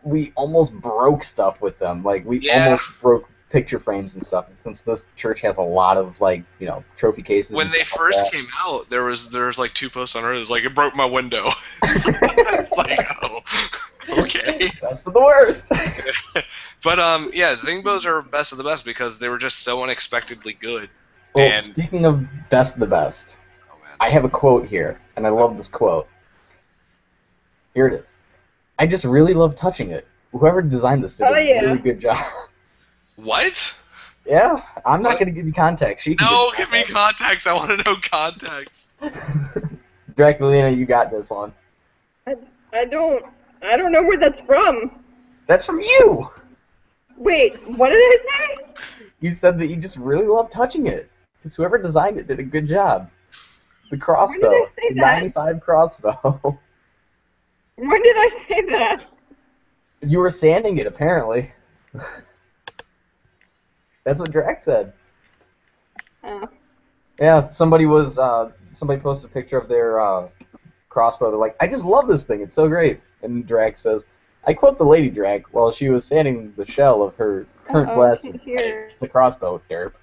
we almost broke stuff with them. Like, we almost broke picture frames and stuff. And since this church has a lot of, like, you know, trophy cases. When and they stuff first like that, came out, there was like 2 posts on Reddit. It was like, it broke my window. It's like, oh, okay. Best of the worst. But yeah, Zingbos are best of the best because they were just so unexpectedly good. Well, And speaking of best of the best, oh man, I have a quote here, and I love this quote. Here it is. I just really love touching it. Whoever designed this did a really good job. what? Yeah, I'm not going to give you context. She can No, give me context. I want to know context. Draculina, you got this one. I don't know where that's from. That's from you! Wait, what did I say? You said that you just really love touching it. Because whoever designed it did a good job. The crossbow. When did I say The that? 95 crossbow. When did I say that? You were sanding it, apparently. That's what Drax said. Oh. Yeah, somebody posted a picture of their crossbow. They're like, I just love this thing. It's so great. And Drax says, I quote the Lady Drac while she was sanding the shell of her current blaster. Can't Hey, hear. it's a crossbow, derp.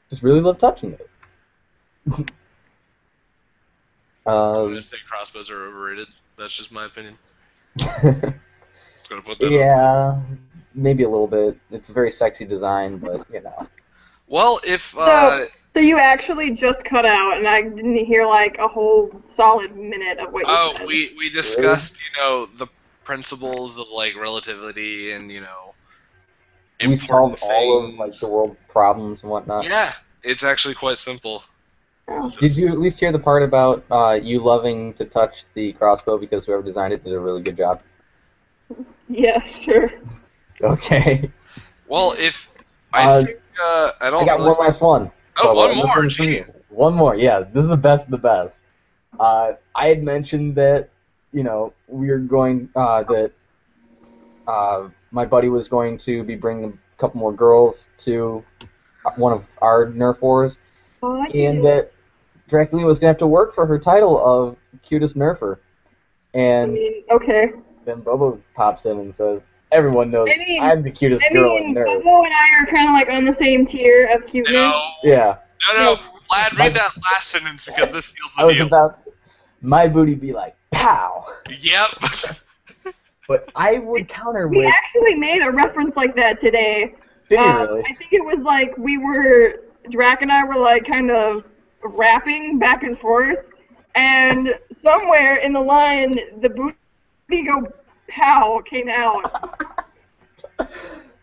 Just really love touching it. I'm gonna say crossbows are overrated. That's just my opinion. Just gonna put that up. Yeah, maybe a little bit. It's a very sexy design, but you know. Well, if So you actually just cut out, and I didn't hear like a whole solid minute of what you said. we discussed the principles of like relativity and We important solved all of things. like the world problems and whatnot. Yeah, it's actually quite simple. Oh. Did you at least hear the part about you loving to touch the crossbow because whoever designed it did a really good job? Yeah, sure. Okay. Well, if I think I don't. I got really... one last one. Oh, one this more. one's for you. Jeez. One more. Yeah, this is the best of the best. I had mentioned that we were going that my buddy was going to be bringing a couple more girls to one of our Nerf wars, Oh, and that Dracula was gonna have to work for her title of cutest Nerfer. I And mean, okay. then Bobo pops in and says, "Everyone knows I'm the cutest I girl mean, in Nerf." Bobo and I are kind of like on the same tier of cuteness. No. Yeah. No. Lad, read that last sentence because this seals I the was deal. about my booty be like pow. Yep. But I would counter We with. actually made a reference like that today. Did you really? I think it was like Drac and I were like kind of rapping back and forth, and somewhere in the line, the booty go pow came out.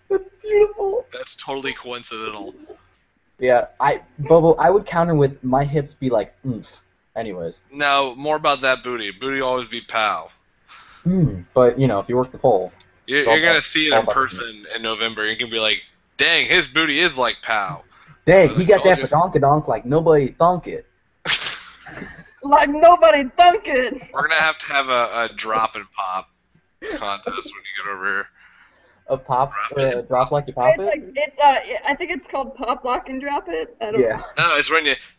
That's beautiful. That's totally coincidental. Yeah, Bobo, I would counter with my hips be like oomph. Anyways. No, more about that booty. Booty always be pow. But if you work the pole. You're gonna see it in person in November. You're gonna be like, dang, his booty is like pow. Dang, he got that you. badonkadonk like nobody thunk it. Like nobody thunk it. We're gonna have to have a drop and pop contest when you get over here. A pop, drop like you pop It's it? like I think it's called pop, lock, and drop it. I don't know. No, it's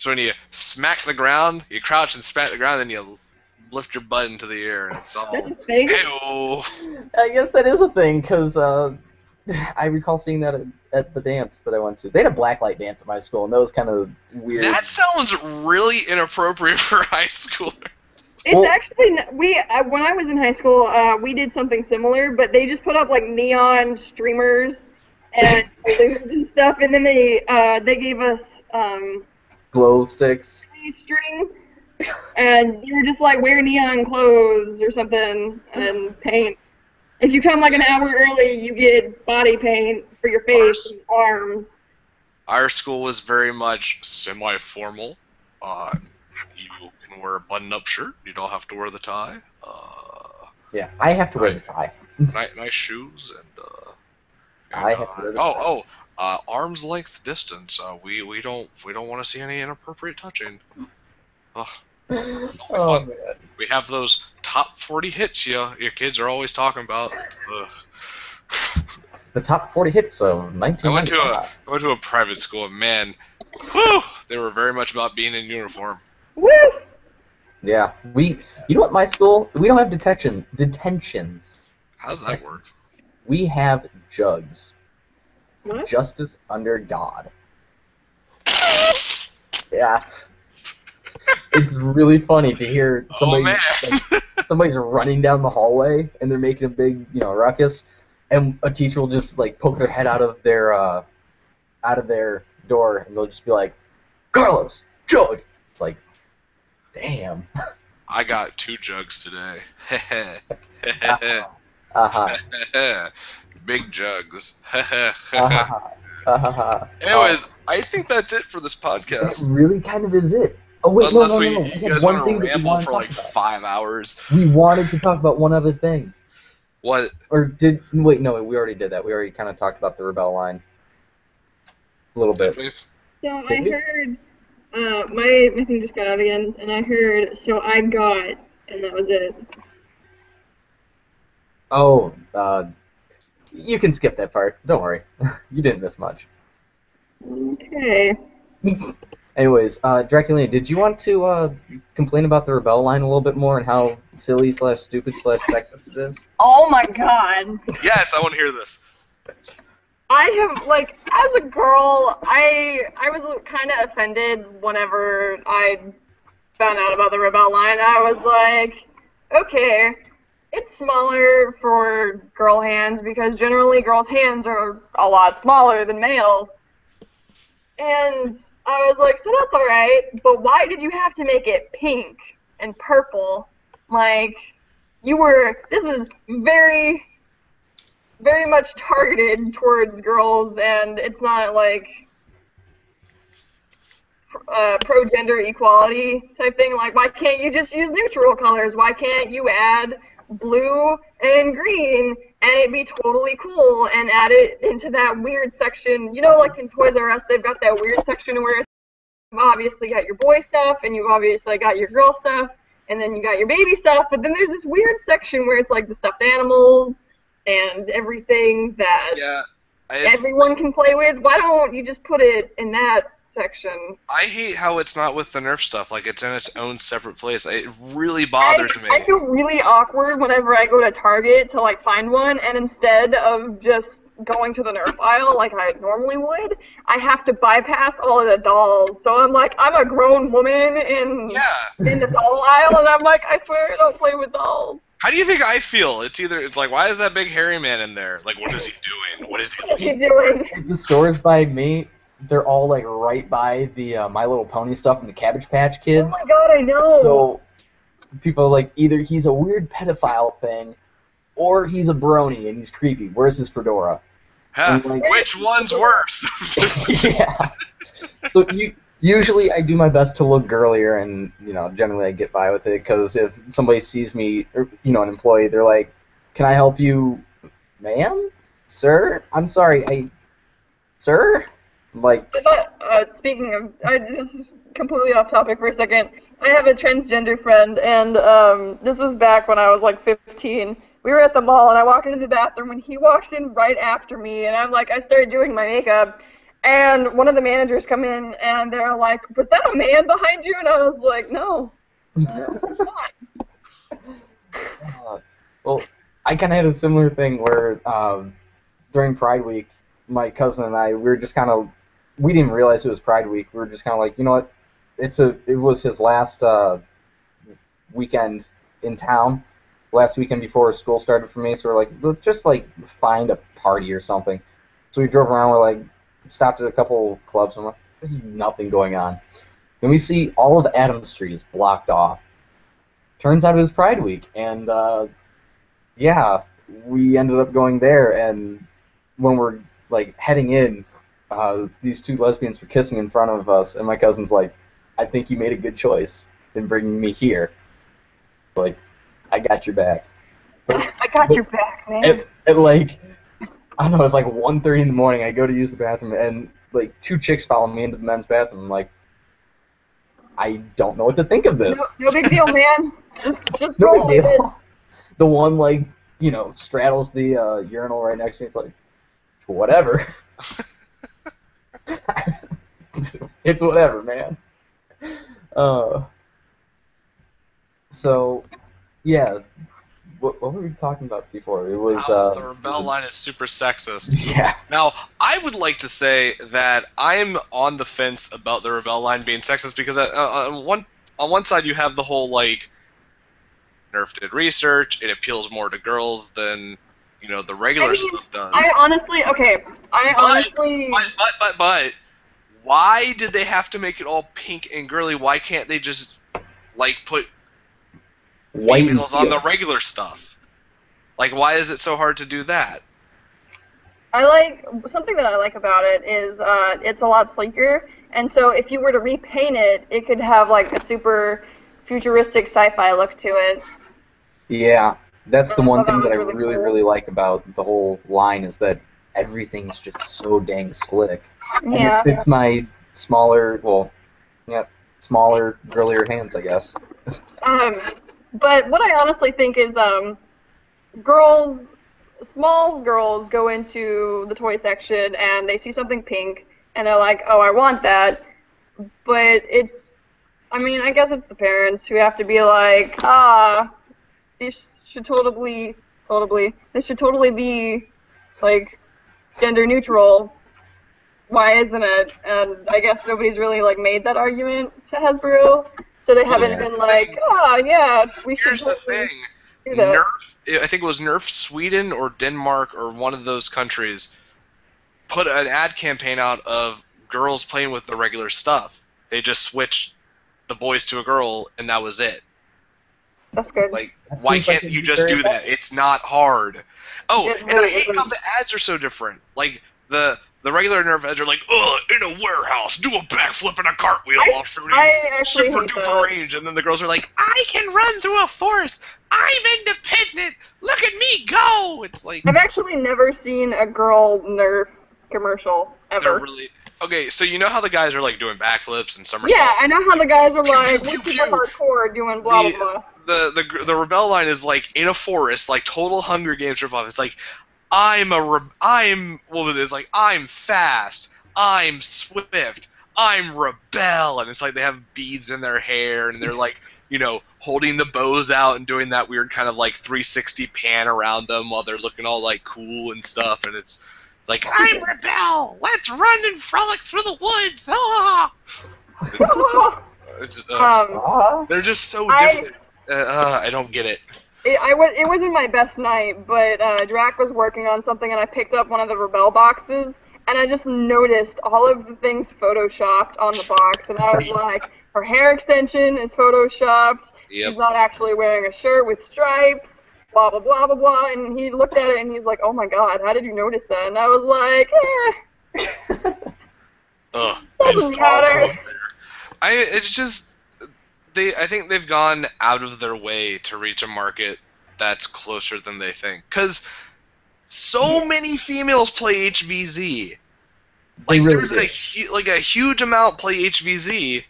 when you smack the ground, you crouch and smack the ground, then you lift your butt into the air, and it's all That's a thing. hey-oh. I guess that is a thing, because I recall seeing that at the dance that I went to. They had a blacklight dance at my school, and that was kind of weird. That sounds really inappropriate for high schoolers. It's actually when I was in high school, we did something similar, but they just put up like neon streamers and balloons and stuff, and then they gave us glow sticks. string, and you were just like wear neon clothes or something and paint. If you come like an hour early, you get body paint for your face and arms. Our school was very much semi-formal. You can wear a button-up shirt. You don't have to wear the tie. Yeah, I have to wear the tie. Nice shoes and I have to wear the tie. arm's length distance. We don't want to see any inappropriate touching. Oh, fun. man. We have those top 40 hits your kids are always talking about. The top 40 hits of 1995. I went to a private school, and man, whew, they were very much about being in uniform. Woo! Yeah, you know what, my school, we don't have detentions. How does that work? We have jugs. What? Justice under God. Yeah. It's really funny to hear somebody, somebody's running down the hallway and they're making a big, ruckus, and a teacher will just poke their head out of their door, and they'll just be like, "Carlos, jug." It's like, damn. I got 2 jugs today. Big jugs. Anyways, I think that's it for this podcast. That really kind of is it. Oh wait, Unless no. you We guys had one want thing to that we ramble wanted for to like talk about. 5 hours. We wanted to talk about one other thing. What? Or we already did that. We already kind of talked about the Rebel line. A little bit. So I heard, my thing just got out again, and I heard, so I got, and that was it. Oh, you can skip that part. Don't worry. You didn't miss much. Okay. Anyways, Draculina, did you want to complain about the Rebel line a little bit more and how silly slash stupid slash sexist it is? Oh my god. Yes, I want to hear this. I have, like, as a girl, I was kind of offended whenever I found out about the Rebel line. I was like, okay, it's smaller for girl hands because generally girls' hands are a lot smaller than males. And I was like, so that's alright, but why did you have to make it pink and purple? Like, this is very, very much targeted towards girls, and it's not like pro-gender equality type thing. Like, why can't you just use neutral colors? Why can't you add blue and green and it'd be totally cool and add it into that weird section? You know, like in Toys R Us, they've got that weird section where you've obviously got your boy stuff and you've obviously got your girl stuff and then you got your baby stuff, but then there's this weird section where it's like the stuffed animals and everything that everyone can play with. Why don't you just put it in that section? I hate how it's not with the Nerf stuff. Like, it's in its own separate place. It really bothers me. I feel really awkward whenever I go to Target to, like, find one, and instead of just going to the Nerf aisle like I normally would, I have to bypass all of the dolls. So I'm like, I'm a grown woman in the doll aisle, and I'm like, I swear I don't play with dolls. How do you think I feel? It's like, why is that big hairy man in there? Like, what is he doing? What is he doing? The stores by me, they're all like right by the My Little Pony stuff and the Cabbage Patch Kids. Oh my god, I know! So people are like, either he's a weird pedophile thing, or he's a brony and he's creepy. Where's his fedora? Huh, like, which one's worse? Yeah. So usually I do my best to look girlier, and generally I get by with it, because if somebody sees me, or an employee, they're like, "Can I help you, ma'am, sir? I'm sorry, sir." Like, speaking of, this is completely off topic for a second. I have a transgender friend, and this was back when I was like 15. We were at the mall, and I walked into the bathroom, and he walks in right after me, and I started doing my makeup, and one of the managers come in, and they're like, "Was that a man behind you?" And I was like, "No, it's not." Well, I kind of had a similar thing where during Pride Week, my cousin and I, we didn't even realize it was Pride Week. We were just kind of like, you know what? It was his last weekend in town, last weekend before school started for me. So we're like, let's just like find a party or something. So we drove around. We're like, stopped at a couple clubs. And I'm like, there's nothing going on. Then we see all of Adams Street is blocked off. Turns out it was Pride Week, and yeah, we ended up going there. And when we're like heading in, these two lesbians were kissing in front of us, and my cousin's like, "I think you made a good choice in bringing me here. Like, I got your back." I got your back, man. It like, I don't know, it's like 1:30 in the morning. I go to use the bathroom, and like two chicks follow me into the men's bathroom. I'm like, I don't know what to think of this. No big deal, man. Just No roll big with it. deal. The one like, straddles the urinal right next to me. It's like, whatever. It's whatever, man. So, yeah. What were we talking about before? It was the Rebel line is super sexist. Yeah. Now, I would like to say that I'm on the fence about the Rebel line being sexist because on one side you have the whole like Nerf did research. It appeals more to girls than the regular stuff does. But why did they have to make it all pink and girly? Why can't they just like put white females on the regular stuff? Like, why is it so hard to do that? Something that I like about it is it's a lot sleeker, and so if you were to repaint it, it could have like a super futuristic sci-fi look to it. Yeah, that's the one thing that I really really, cool. really like about the whole line is that everything's just so dang slick. Yeah. And it fits my smaller, girlier hands, I guess. But what I honestly think is girls, small girls go into the toy section and they see something pink and they're like, oh, I want that. But I guess it's the parents who have to be like, this should this should totally be, like, gender neutral. Why isn't it? And I guess nobody's really, like, made that argument to Hasbro, so they haven't been like, yeah, we should Here's the thing. do that. I think it was Nerf Sweden or Denmark or one of those countries put an ad campaign out of girls playing with the regular stuff. They just switched the boys to a girl, and that was it. That's good. Like, why can't you just do that? It's not hard. Oh, and I hate how the ads are so different. Like, the regular Nerf ads are like, in a warehouse, do a backflip and a cartwheel while shooting super duper range. And then the girls are like, I can run through a forest. I'm independent. Look at me go. It's like, I've actually never seen a girl Nerf commercial ever. they're really okay. So you know how the guys are like doing backflips and somersaults. Yeah, I know how the guys are like, we're super hardcore doing blah blah blah. The rebel line is like in a forest, like total Hunger Games ripoff. It's like, I'm fast, I'm swift, I'm rebel, and it's like they have beads in their hair, and they're like, holding the bows out and doing that weird kind of like 360 pan around them while they're looking all like cool and stuff, and it's like, I'm rebel, let's run and frolic through the woods. They're just so different. I don't get it. It wasn't my best night, but Drac was working on something, and I picked up one of the Rebel boxes, and I just noticed all of the things photoshopped on the box, and I was like, her hair extension is photoshopped, she's not actually wearing a shirt with stripes, blah, blah, blah, blah, blah, and he looked at it, and he's like, oh my god, how did you notice that? And I was like, doesn't matter. It's just... I think they've gone out of their way to reach a market that's closer than they think. Because so many females play HVZ. Like, really there's a huge amount play HVZ,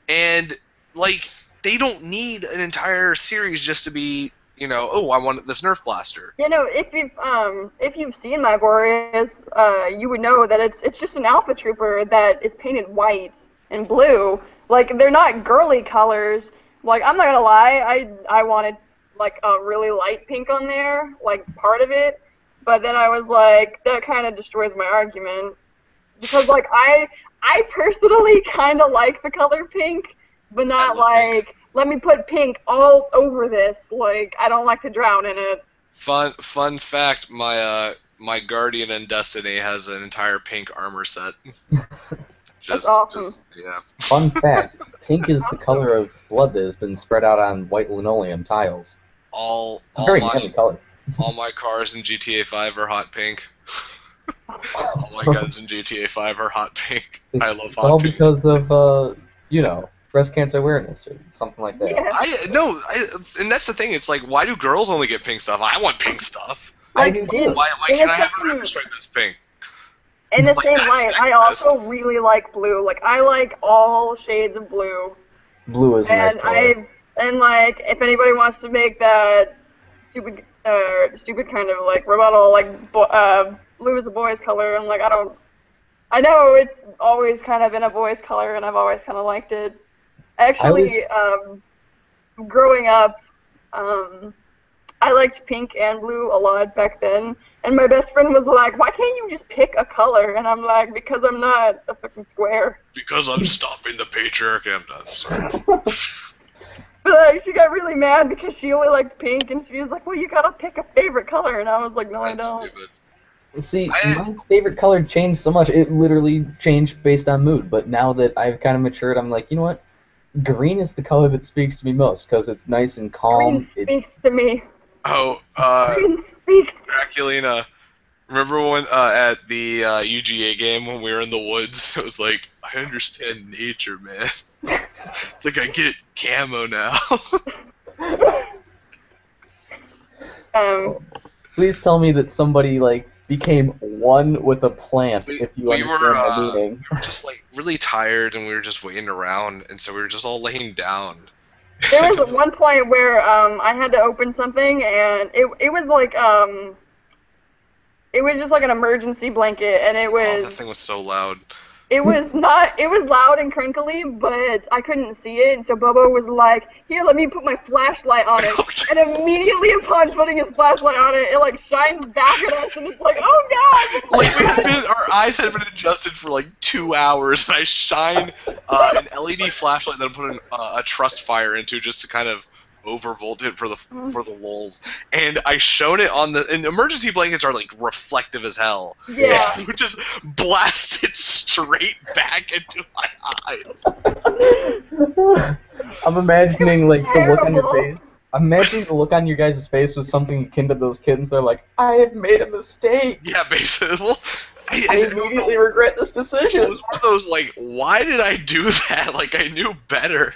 and, like, they don't need an entire series just to be, I want this Nerf blaster. If you've seen my Boreas, you would know that it's just an Alpha Trooper that is painted white and blue. Like, they're not girly colors. Like, I'm not gonna lie, I wanted, like, a really light pink on there, like, part of it. But then I was like, that kind of destroys my argument. Because, like, I personally kind of like the color pink, but not, like, pink. Let me put pink all over this. Like, I don't like to drown in it. Fun fact, my Guardian in Destiny has an entire pink armor set. That's awesome. Yeah. Fun fact, pink is the color of blood that has been spread out on white linoleum tiles. It's a very heavy color. All my cars in GTA 5 are hot pink. All my guns in GTA 5 are hot pink. I love hot pink. All because of, breast cancer awareness or something like that. Yeah. And that's the thing. It's like, why do girls only get pink stuff? I want pink stuff. I do too. Why can't I have a ribbon stripe that's pink? In the same light, I also really like blue. Like, I like all shades of blue. Blue is a nice color. And like, if anybody wants to make that stupid kind of like rebuttal, like blue is a boy's color, I'm like, I know it's always kind of been a boy's color, and I've always kind of liked it. Actually, growing up, I liked pink and blue a lot back then, and my best friend was like, why can't you just pick a color? And I'm like, because I'm not a fucking square. Because I'm stopping the patriarchy. I'm not sorry. But like, she got really mad because she only liked pink, and she was like, well, you gotta pick a favorite color. And I was like, no, I don't. Stupid. See, my favorite color changed so much, it literally changed based on mood. But now that I've kind of matured, I'm like, you know what? Green is the color that speaks to me most, because it's nice and calm. Green speaks to me. Oh, Draculina, remember when at the UGA game when we were in the woods? It was like, I understand nature, man. It's like I get camo now. Please tell me that somebody like became one with a plant. If you understand my meaning. We were just like really tired, and we were just waiting around, and so we were just all laying down. There was one point where I had to open something, and it was like it was just like an emergency blanket, and it Oh, that was thing was so loud. it was not it was loud and crinkly, but I couldn't see it, and so Bobo was like, "Here, let me put my flashlight on it." And immediately upon putting his flashlight on it, it like shines back at us, and it's like, "Oh God!" Like our eyes had been adjusted for like 2 hours, and I shine an LED flashlight that I put a trust fire into just to kind of overvolt it for the lulz, and I shone it on the. And emergency blankets are like reflective as hell. Yeah. And it just blasted straight back into my eyes. I'm imagining like the look on your Terrible. face. I'm imagining the look on your guys' face was something akin to those kids. They're like, I have made a mistake. Yeah, basically. Well, I immediately regret this decision. It was one of those like, why did I do that? Like I knew better.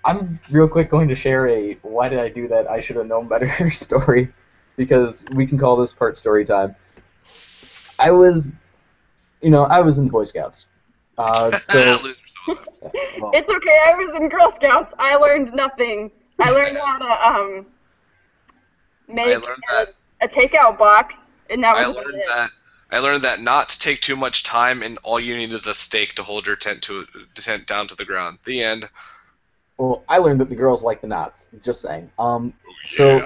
I'm real quick going to share a why did I do that I should have known better story, because we can call this part story time. I was in Boy Scouts. Well, It's okay. I was in Girl Scouts. I learned nothing. I learned how to make a takeout box, and that was it. I learned that knots take too much time, and all you need is a stake to hold your tent down to the ground. The end. Well, I learned that the girls like the knots. Just saying. Oh, So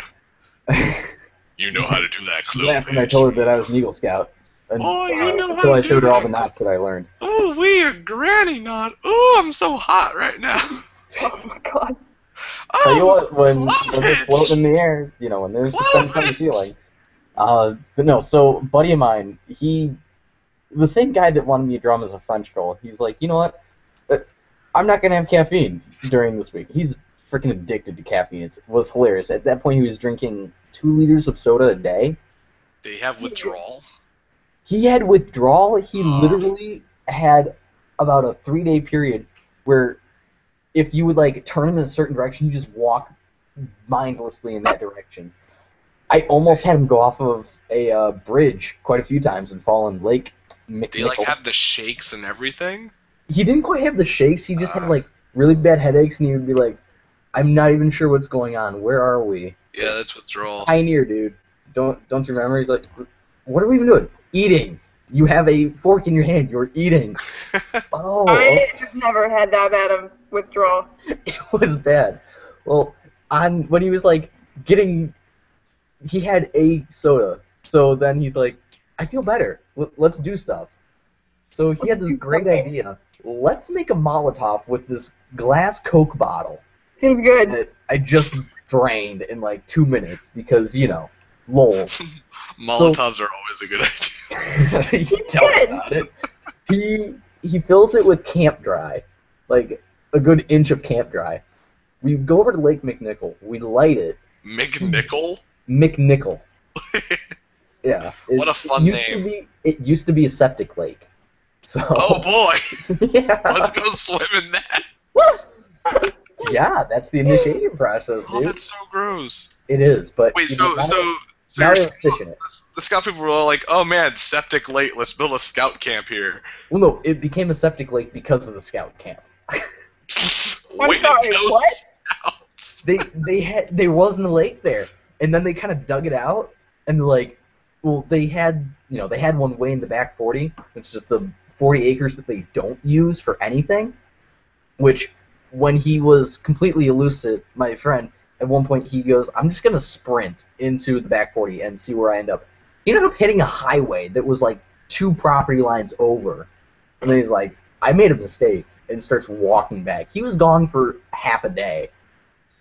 you know how to do that, she laughed when I told her that I was an Eagle Scout. And, you know until how I to showed do her all that. the knots that I learned. Oh, we a granny knot. Oh, I'm so hot right now. Oh my God. Tell you what, when Clovage! they're floating in the air, when they're suspended from the ceiling. But no, so buddy of mine, the same guy that wanted me to drum as a French girl, he's like, you know what? I'm not gonna have caffeine during this week. He's freaking addicted to caffeine. It was hilarious. At that point, he was drinking 2 liters of soda a day. They have withdrawal. He had withdrawal. He literally had about a 3-day period where if you would like turn him in a certain direction, you just walk mindlessly in that direction. I almost had him go off of a bridge quite a few times and fall in Lake McNichol. They like have the shakes and everything. He didn't quite have the shakes. He just had like really bad headaches, and he would be like, "I'm not even sure what's going on. Where are we?" Yeah, that's withdrawal. Pioneer, dude. Don't you remember? He's like, "What are we even doing? Eating. You have a fork in your hand. You're eating." Oh, I have never had that bad of withdrawal. it was bad. Well, when he was like he had a soda. So then he's like, "I feel better. Let's do stuff." So he had this great idea. Let's make a Molotov with this glass Coke bottle Seems good. that I just drained in like 2 minutes because, lol. Molotovs are always a good idea. Tell me about it. He fills it with Camp Dry, like a good inch of Camp Dry. We go over to Lake McNichol. We light it. McNichol? McNichol. Yeah. What a fun name. It used to be a septic lake. So. Oh boy! Yeah. Let's go swim in that. Yeah, that's the initiation process, Oh, dude. that's so gross. It is, but Wait, now so they're fishing it. the scout people were all like, "Oh man, septic lake. Let's build a scout camp here." Well, no, it became a septic lake because of the scout camp. I'm Wait, sorry, no what? scouts. There wasn't a lake there, and then they kind of dug it out, and they're like, well, they had one way in the back 40, which is just the 40 acres that they don't use for anything. Which, when he was completely elusive, my friend, at one point he goes, "I'm just gonna sprint into the back 40 and see where I end up." He ended up hitting a highway that was like 2 property lines over, and then he's like, "I made a mistake," and starts walking back. He was gone for half a day,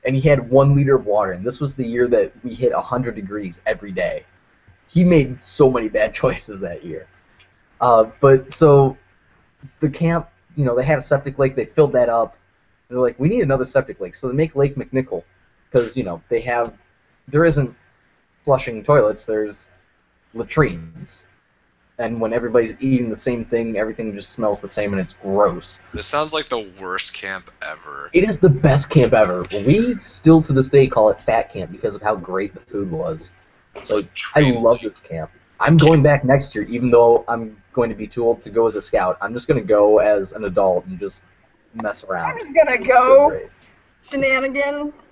and he had 1 liter of water, and this was the year that we hit 100 degrees every day. He made so many bad choices that year. But so the camp, they had a septic lake. They filled that up. They're like, we need another septic lake. So they make Lake McNichol because, there isn't flushing toilets. There's latrines. And when everybody's eating the same thing, everything just smells the same and it's gross. This sounds like the worst camp ever. It is the best camp ever. We still to this day call it Fat Camp because of how great the food was. Like, I love this camp. I'm going back next year, even though I'm going to be too old to go as a scout. I'm just going to go as an adult and just mess around. I'm just gonna It's go. so great. Shenanigans.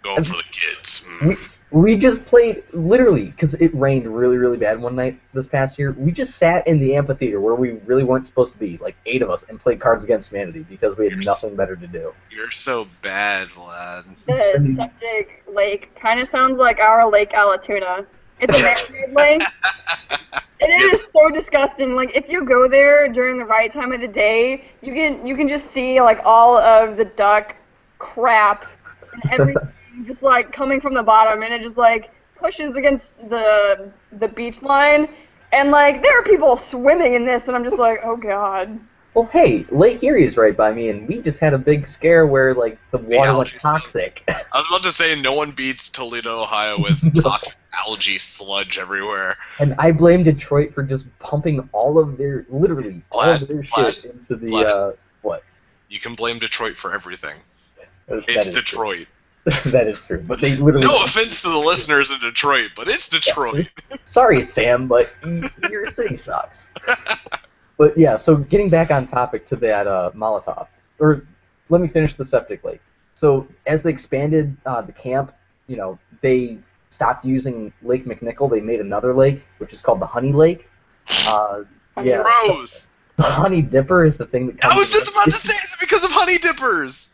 Going for the kids. Mm. We just played, literally, because it rained really, really bad one night this past year, we just sat in the amphitheater where we really weren't supposed to be, like 8 of us, and played Cards Against Humanity because we had nothing better to do. You're so bad, Vlad. The septic lake kind of sounds like our Lake Alatuna. It's a man-made lake. And it is so disgusting. Like, if you go there during the right time of the day, you can just see, like, all of the duck crap and everything just, like, coming from the bottom, and it just, like, pushes against the beach line. And, like, there are people swimming in this, and I'm just like, oh, God. Well, hey, Lake Erie is right by me, and we just had a big scare where, like, the water went toxic. I was about to say, no one beats Toledo, Ohio with toxic algae sludge everywhere. And I blame Detroit for just pumping all of their, literally, all of their shit into the, what? You can blame Detroit for everything. That It's Detroit. That is true, but they literally... No offense to the listeners in Detroit, but it's Detroit. Sorry, Sam, but your city sucks. But yeah, so getting back on topic to that Molotov, or let me finish the septic lake. So as they expanded the camp, you know, they stopped using Lake McNichol. They made another lake, which is called the Honey Lake. Yeah, Gross! the Honey Dipper is the thing that comes... I was just about to say, is it because of honey dippers?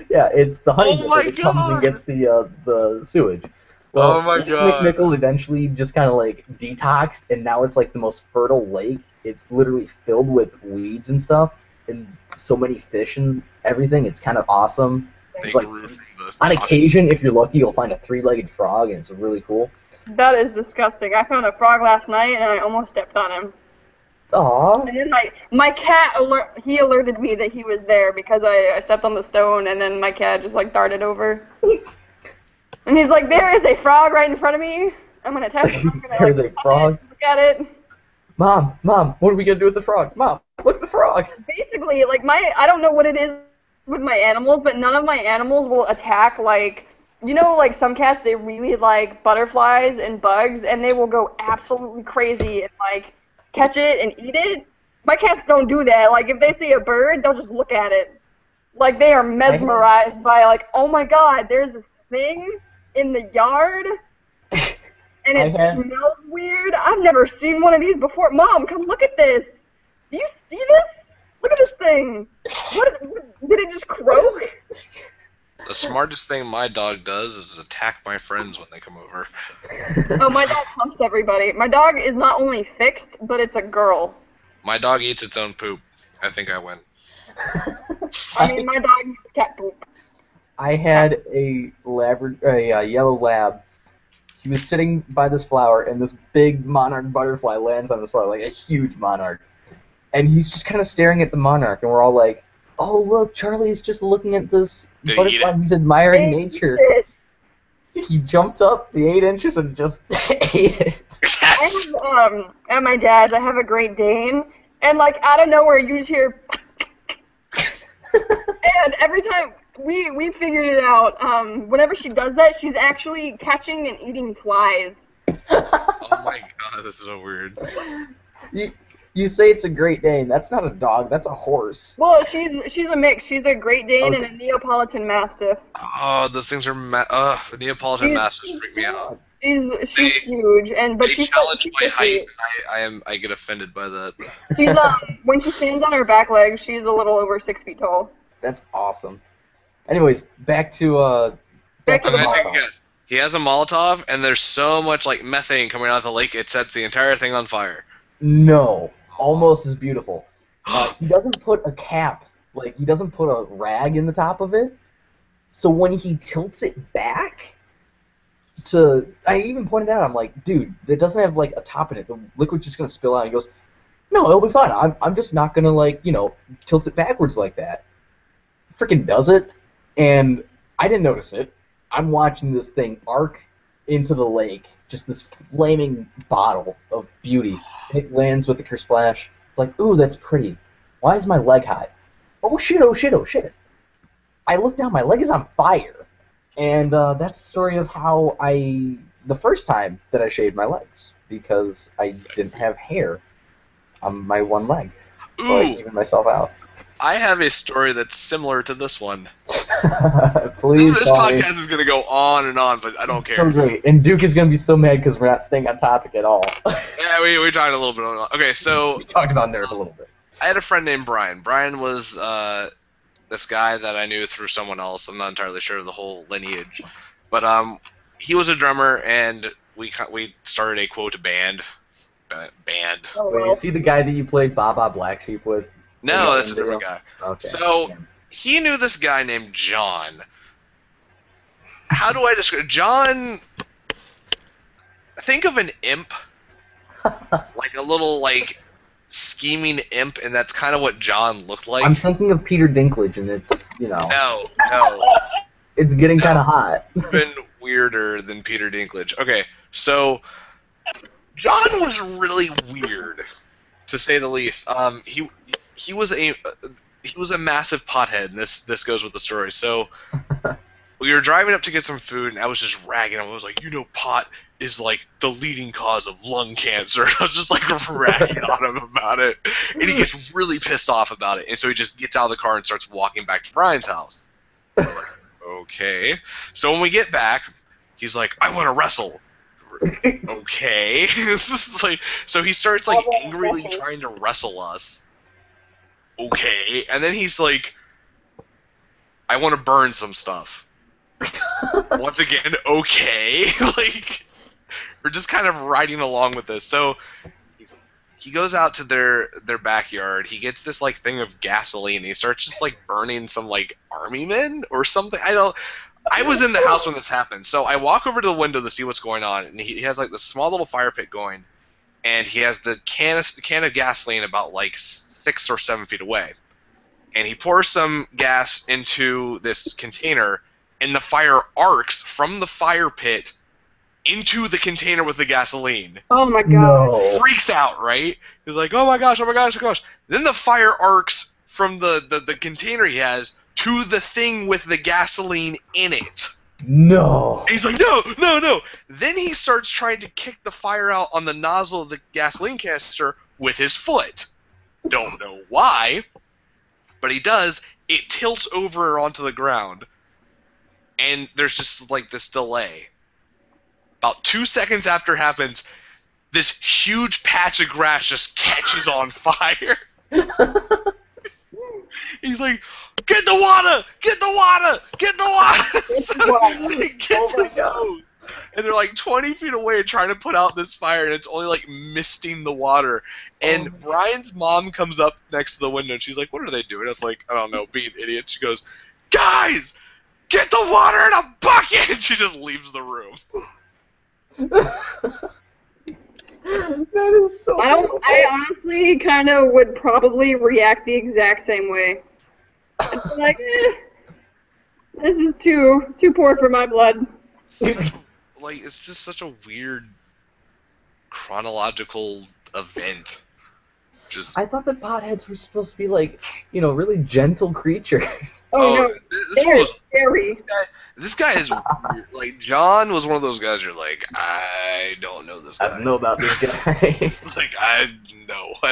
Yeah, it's the honey dipper my that comes and God. gets the sewage. Well, Oh my Lake God. McNichol eventually just kind of like detoxed, and now it's like the most fertile lake. It's literally filled with weeds and stuff, and so many fish and everything. It's kind of awesome. They It's like, grew from the on toxic- occasion, if you're lucky, you'll find a 3-legged frog, and it's really cool. That is disgusting. I found a frog last night, and I almost stepped on him. Aww. And then my cat, he alerted me that he was there because I stepped on the stone, and then my cat just, like, darted over. And he's like, there is a frog right in front of me. I'm going to touch it. I'm gonna, There's like, a touch frog? it, look at it. Mom, what are we gonna do with the frog? Mom, look at the frog. Basically, like, I don't know what it is with my animals, but none of my animals will attack, like, you know, like, some cats, they really like butterflies and bugs, and they will go absolutely crazy and, like, catch it and eat it. My cats don't do that. Like, if they see a bird, they'll just look at it. Like, they are mesmerized by, like, oh my God, there's this thing in the yard, and it smells weird. I've never seen one of these before. Mom, come look at this. Do you see this? Look at this thing. What did it just croak? The smartest thing my dog does is attack my friends when they come over. Oh, my dog humps everybody. My dog is not only fixed, but it's a girl. My dog eats its own poop. I think I win. I mean, my dog eats cat poop. I had a yellow lab. He was sitting by this flower, and this big monarch butterfly lands on this flower, like a huge monarch. And he's just kind of staring at the monarch, and we're all like, oh, look, Charlie's just looking at this Did he eat butterfly. it? He's admiring nature. He jumped up the 8 inches and just ate it. Yes! At my dad's, I have a Great Dane, and, like, out of nowhere, you just hear... And every time we figured it out, whenever she does that, she's actually catching and eating flies. Oh my God, that's so weird. You say it's a Great Dane. That's not a dog. That's a horse. Well, she's a mix. She's a Great Dane and a Neapolitan Mastiff. Oh, those things are Neapolitan Mastiffs freak me out. She's huge, but They she's challenge my height, 50. and I get offended by that. She's when she stands on her back legs, she's a little over 6 feet tall. That's awesome. Anyways, back to the I'm gonna take a Molotov. guess. He has a Molotov, and there's so much like methane coming out of the lake, it sets the entire thing on fire. No, almost as beautiful. He doesn't put a cap, like he doesn't put a rag in the top of it. So when he tilts it back, I even pointed that out. I'm like, dude, that doesn't have like a top in it. The liquid's just gonna spill out. He goes, no, it'll be fine. I'm just not gonna like tilt it backwards like that. Freaking does it, and I didn't notice it. I'm watching this thing arc into the lake, just this flaming bottle of beauty. It lands with a kersplash. It's like, ooh, that's pretty. Why is my leg hot? Oh shit, oh shit, oh shit. I look down, my leg is on fire. And that's the story of how the first time that I shaved my legs, because I didn't have hair on my one leg. So I Ooh, evened myself out. I have a story that's similar to this one. Please This tell me. podcast is gonna go on and on, but I don't care. So great. And Duke is going to be so mad because we're not staying on topic at all. Yeah, we talked a little bit on. Okay, so We talked about Nerf a little bit. I had a friend named Brian. Brian was this guy that I knew through someone else. I'm not entirely sure of the whole lineage, but he was a drummer, and we started a quote band. Oh, Wait, well. is he the guy that you played Baba Black Sheep with? No, that's a different guy. Okay. So he knew this guy named John. How do I describe John? Think of an imp, like a little scheming imp, and that's kind of what John looked like. I'm thinking of Peter Dinklage, and it's, No, it's getting kind of hot. even weirder than Peter Dinklage. Okay, so John was really weird, to say the least. He was a massive pothead, and this goes with the story. So we were driving up to get some food, and I was just ragging him. I was like, pot is like the leading cause of lung cancer. I was just like ragging on him about it, and he gets really pissed off about it. And so he just gets out of the car and starts walking back to Brian's house. I'm like, okay. So when we get back, he's like, I want to wrestle. Okay. So he starts angrily trying to wrestle us. Okay. And then he's like, I want to burn some stuff. Once again, okay. We're just kind of riding along with this. So he goes out to their backyard. He gets this thing of gasoline. And he starts just burning some army men or something. I was in the house when this happened, so I walk over to the window to see what's going on, and he has this small little fire pit going, and he has the can of gasoline about 6 or 7 feet away, and he pours some gas into this container, and the fire arcs from the fire pit into the container with the gasoline. Oh my god. No. Freaks out, right? He's like, oh my gosh, oh my gosh, oh my gosh. Then the fire arcs from the container he has to the thing with the gasoline in it. No. And he's like, no. Then he starts trying to kick the fire out on the nozzle of the gasoline canister with his foot. Don't know why, but he does. It tilts over onto the ground, and there's just this delay. About 2 seconds after it happens, this huge patch of grass just catches on fire. He's like, get the water! Get the water! Get the water! So they get this hose, and they're 20 feet away trying to put out this fire, and it's only misting the water. And Brian's mom comes up next to the window, and she's like, what are they doing? I was like, I don't know, being an idiot. She goes, guys, get the water in a bucket! And she just leaves the room. That is so I honestly kind of would probably react the exact same way. I'd be like, this is too poor for my blood. It's just such a weird chronological event. I thought that potheads were supposed to be really gentle creatures. Oh no, they're scary. This guy is weird. John was one of those guys you're like, I don't know this guy. I don't know about this guy. It's I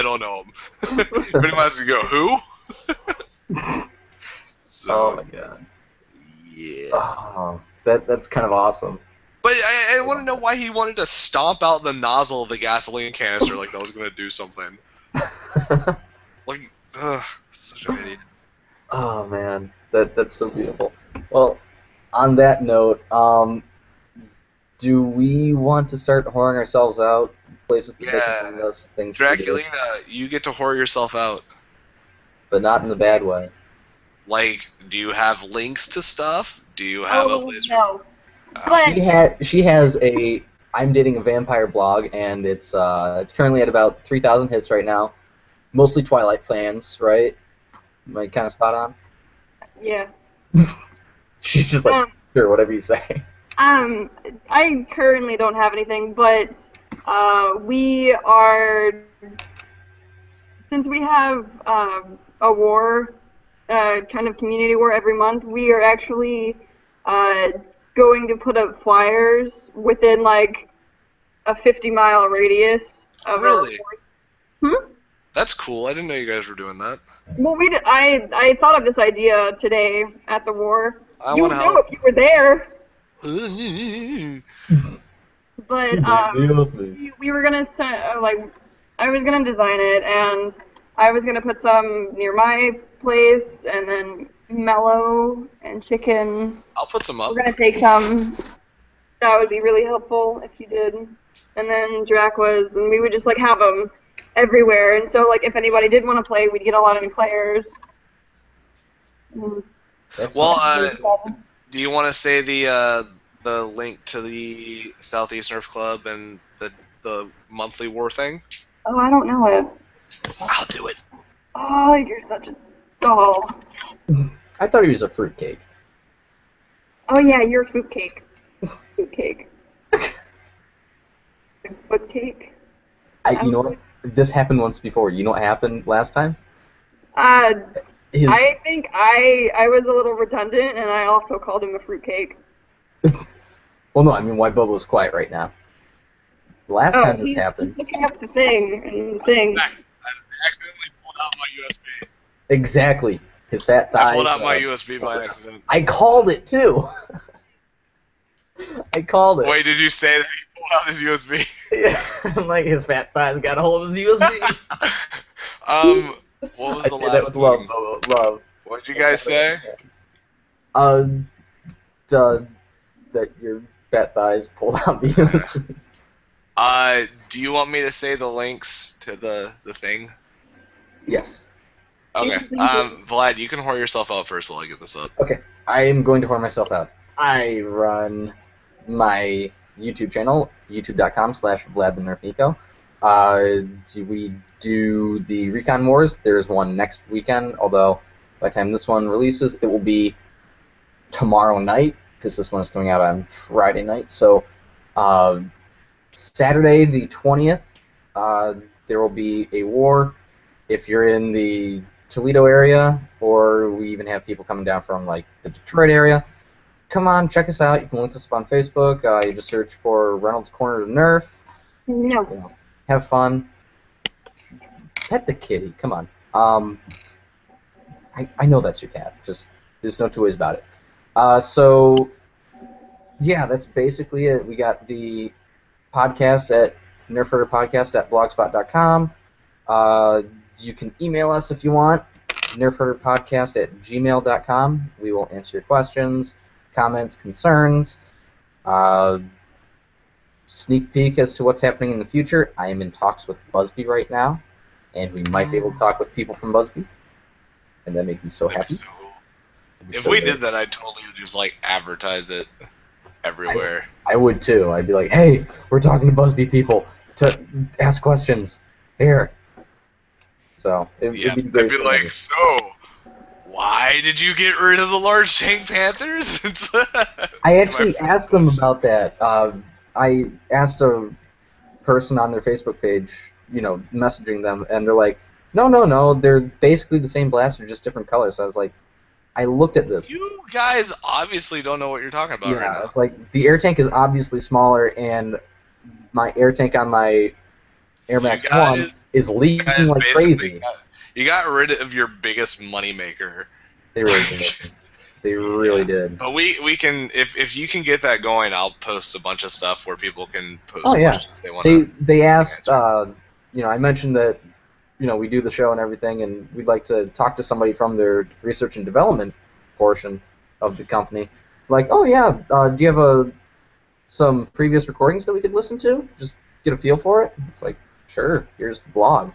don't know him. If anyone has to go, who? So, oh my god. Yeah. Oh, that's kind of awesome. But I want to know why he wanted to stomp out the nozzle of the gasoline canister that was going to do something. Such an idiot. Oh man, that's so beautiful. Well, on that note, do we want to start whoring ourselves out? Places that they can find us, things to do, Draculina, you get to whore yourself out. but not in the bad way. Do you have links to stuff? Do you have a place? No. But She has a I'm Dating a Vampire blog, and it's currently at about 3,000 hits right now. Mostly Twilight fans, right? Am I kind of spot on? yeah. She's just like, sure, whatever you say. I currently don't have anything, but we are, since we have a war, kind of community war every month, we are actually going to put up flyers within a 50-mile radius of Really? our war. That's cool. I didn't know you guys were doing that. Well, I thought of this idea today at the war. I You want would to know help. if you were there. But Let me off me. we were gonna send I was gonna design it, and I was gonna put some near my place, and then Mellow and Chicken. I'll put some up. We're gonna take some. That would be really helpful if you did. And then Drac was, and we would just like have them everywhere. And so like if anybody did want to play, we'd get a lot of new players. Well, do you want to say the link to the Southeast Nerf Club and the monthly war thing? Oh, I don't know it. I'll do it. Oh, you're such a doll. I thought he was a fruitcake. Oh yeah, you're a fruitcake. Fruitcake. Fruitcake. You know what? This happened once before. You know what happened last time? I think I was a little redundant, and I also called him a fruitcake. Well, no, I mean, why Bobo's quiet right now? The last time this he's happened. looking up the thing, and the thing. I accidentally pulled out my USB. Exactly. His fat thighs. I pulled out my USB by accident. I called it, too. I called it. Wait, did you say that he pulled out his USB? Yeah, I'm like, his fat thighs got a hold of his USB. What was I the say that last with love, thing? Bobo, love. What'd you guys say? That your fat thighs pulled out the USB. Do you want me to say the links to the thing? Yes. Okay. Vlad, you can whore yourself out first while I get this up. Okay. I am going to whore myself out. I run my YouTube channel, youtube.com/VladTheNerfNico. We do the Recon Wars. There's one next weekend, although by the time this one releases, it will be tomorrow night, because this one is coming out on Friday night. So Saturday the 20th, there will be a war. If you're in the Toledo area, or we even have people coming down from like the Detroit area, come on, check us out. You can look us up on Facebook. You just search for Reynolds Corner of Nerf. No. You know, have fun. Pet the kitty. Come on. I know that's your cat. Just there's no two ways about it. So yeah, that's basically it. We got the podcast at nerfherderpodcast@blogspot.com. You can email us if you want, nerfherderpodcast@gmail.com. We will answer your questions, comments, concerns. Sneak peek as to what's happening in the future. I am in talks with Busby right now, and we might be able to talk with people from Busby, and that makes me so happy. So cool. If we did that, I'd totally just like advertise it everywhere. I would too. I'd be like, hey, we're talking to Busby people to ask questions here. So it'd be great. They'd be like, so why did you get rid of the large tank panthers? I actually asked them about that. I asked a person on their Facebook page, messaging them, and they're like, no, they're basically the same blaster, just different colors. So I was like, I looked at this. You guys obviously don't know what you're talking about right now. It's like the air tank is obviously smaller, and my air tank on my Air Max 1 is leaking like crazy. You got rid of your biggest moneymaker. They really did. They really did. But we can, if you can get that going, I'll post a bunch of stuff where people can post questions they want to. They asked, I mentioned that, we do the show and everything, and we'd like to talk to somebody from their research and development portion of the company. Like, oh yeah, do you have some previous recordings that we could listen to? Just get a feel for it? It's like, sure, here's the blog.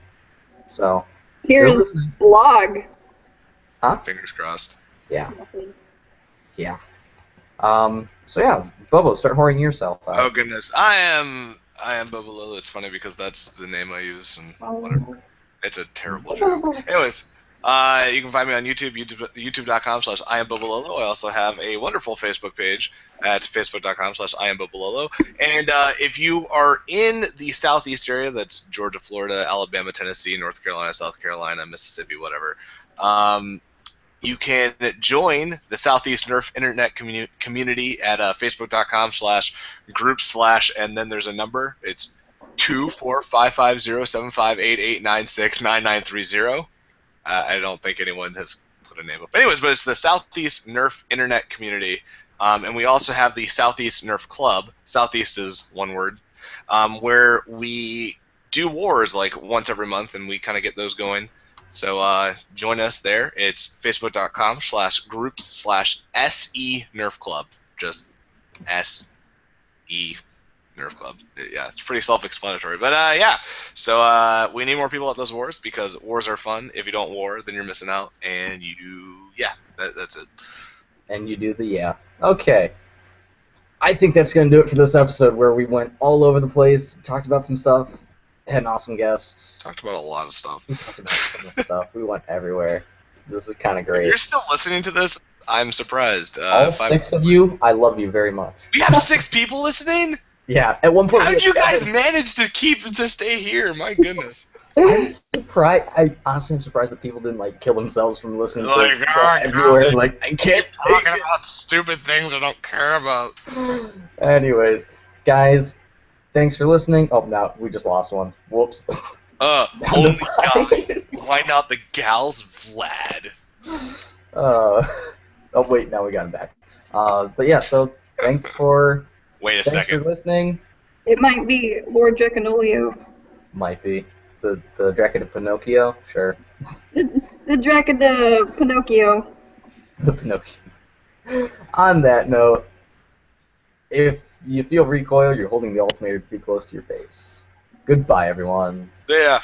So here's blog. Huh? Fingers crossed. Yeah. Yeah. So yeah, Bobo, start whoring yourself out. Oh goodness, I am Bobo Lolo. It's funny because that's the name I use and whatever. It's a terrible joke. Anyways, you can find me on YouTube, youtube.com/IamBobololo. I also have a wonderful Facebook page at facebook.com/IamBobololo. And if you are in the Southeast area, that's Georgia, Florida, Alabama, Tennessee, North Carolina, South Carolina, Mississippi, whatever, you can join the Southeast Nerf Internet community at facebook.com/group/ and then there's a number. It's 245507588969930. I don't think anyone has put a name up. Anyways, but it's the Southeast Nerf Internet Community. And we also have the Southeast Nerf Club. Southeast is one word. Where we do wars like once every month, and we kind of get those going. So join us there. It's facebook.com/groups/SE Nerf Club. Just SE Nerf Club. Yeah, it's pretty self-explanatory. But yeah, so we need more people at those wars because wars are fun. If you don't war, then you're missing out. And that's it. And you do the yeah. Okay. I think that's going to do it for this episode where we went all over the place, talked about some stuff, had an awesome guest. Talked about a lot of stuff. We talked about so much stuff. We went everywhere. This is kind of great. If you're still listening to this, I'm surprised. All 6 of you, I love you very much. We have 6 people listening? Yeah, at one point. How did you guys manage to stay here? My goodness. I'm surprised. I honestly am surprised that people didn't kill themselves from listening to Like, oh, everywhere. God. I can't Talking about stupid things I don't care about. Anyways, guys, thanks for listening. Oh, no, we just lost one. Whoops. Only guys. Why not the gals, Vlad? Oh wait, now we got him back. But yeah, so thanks for. Wait a Thanks second. for listening. It might be Lord Draconolio. Might be. The Dragon of Pinocchio? Sure. The Dragon of Pinocchio. The Pinocchio. On that note, if you feel recoil, you're holding the ultimator too close to your face. Goodbye, everyone. Yeah.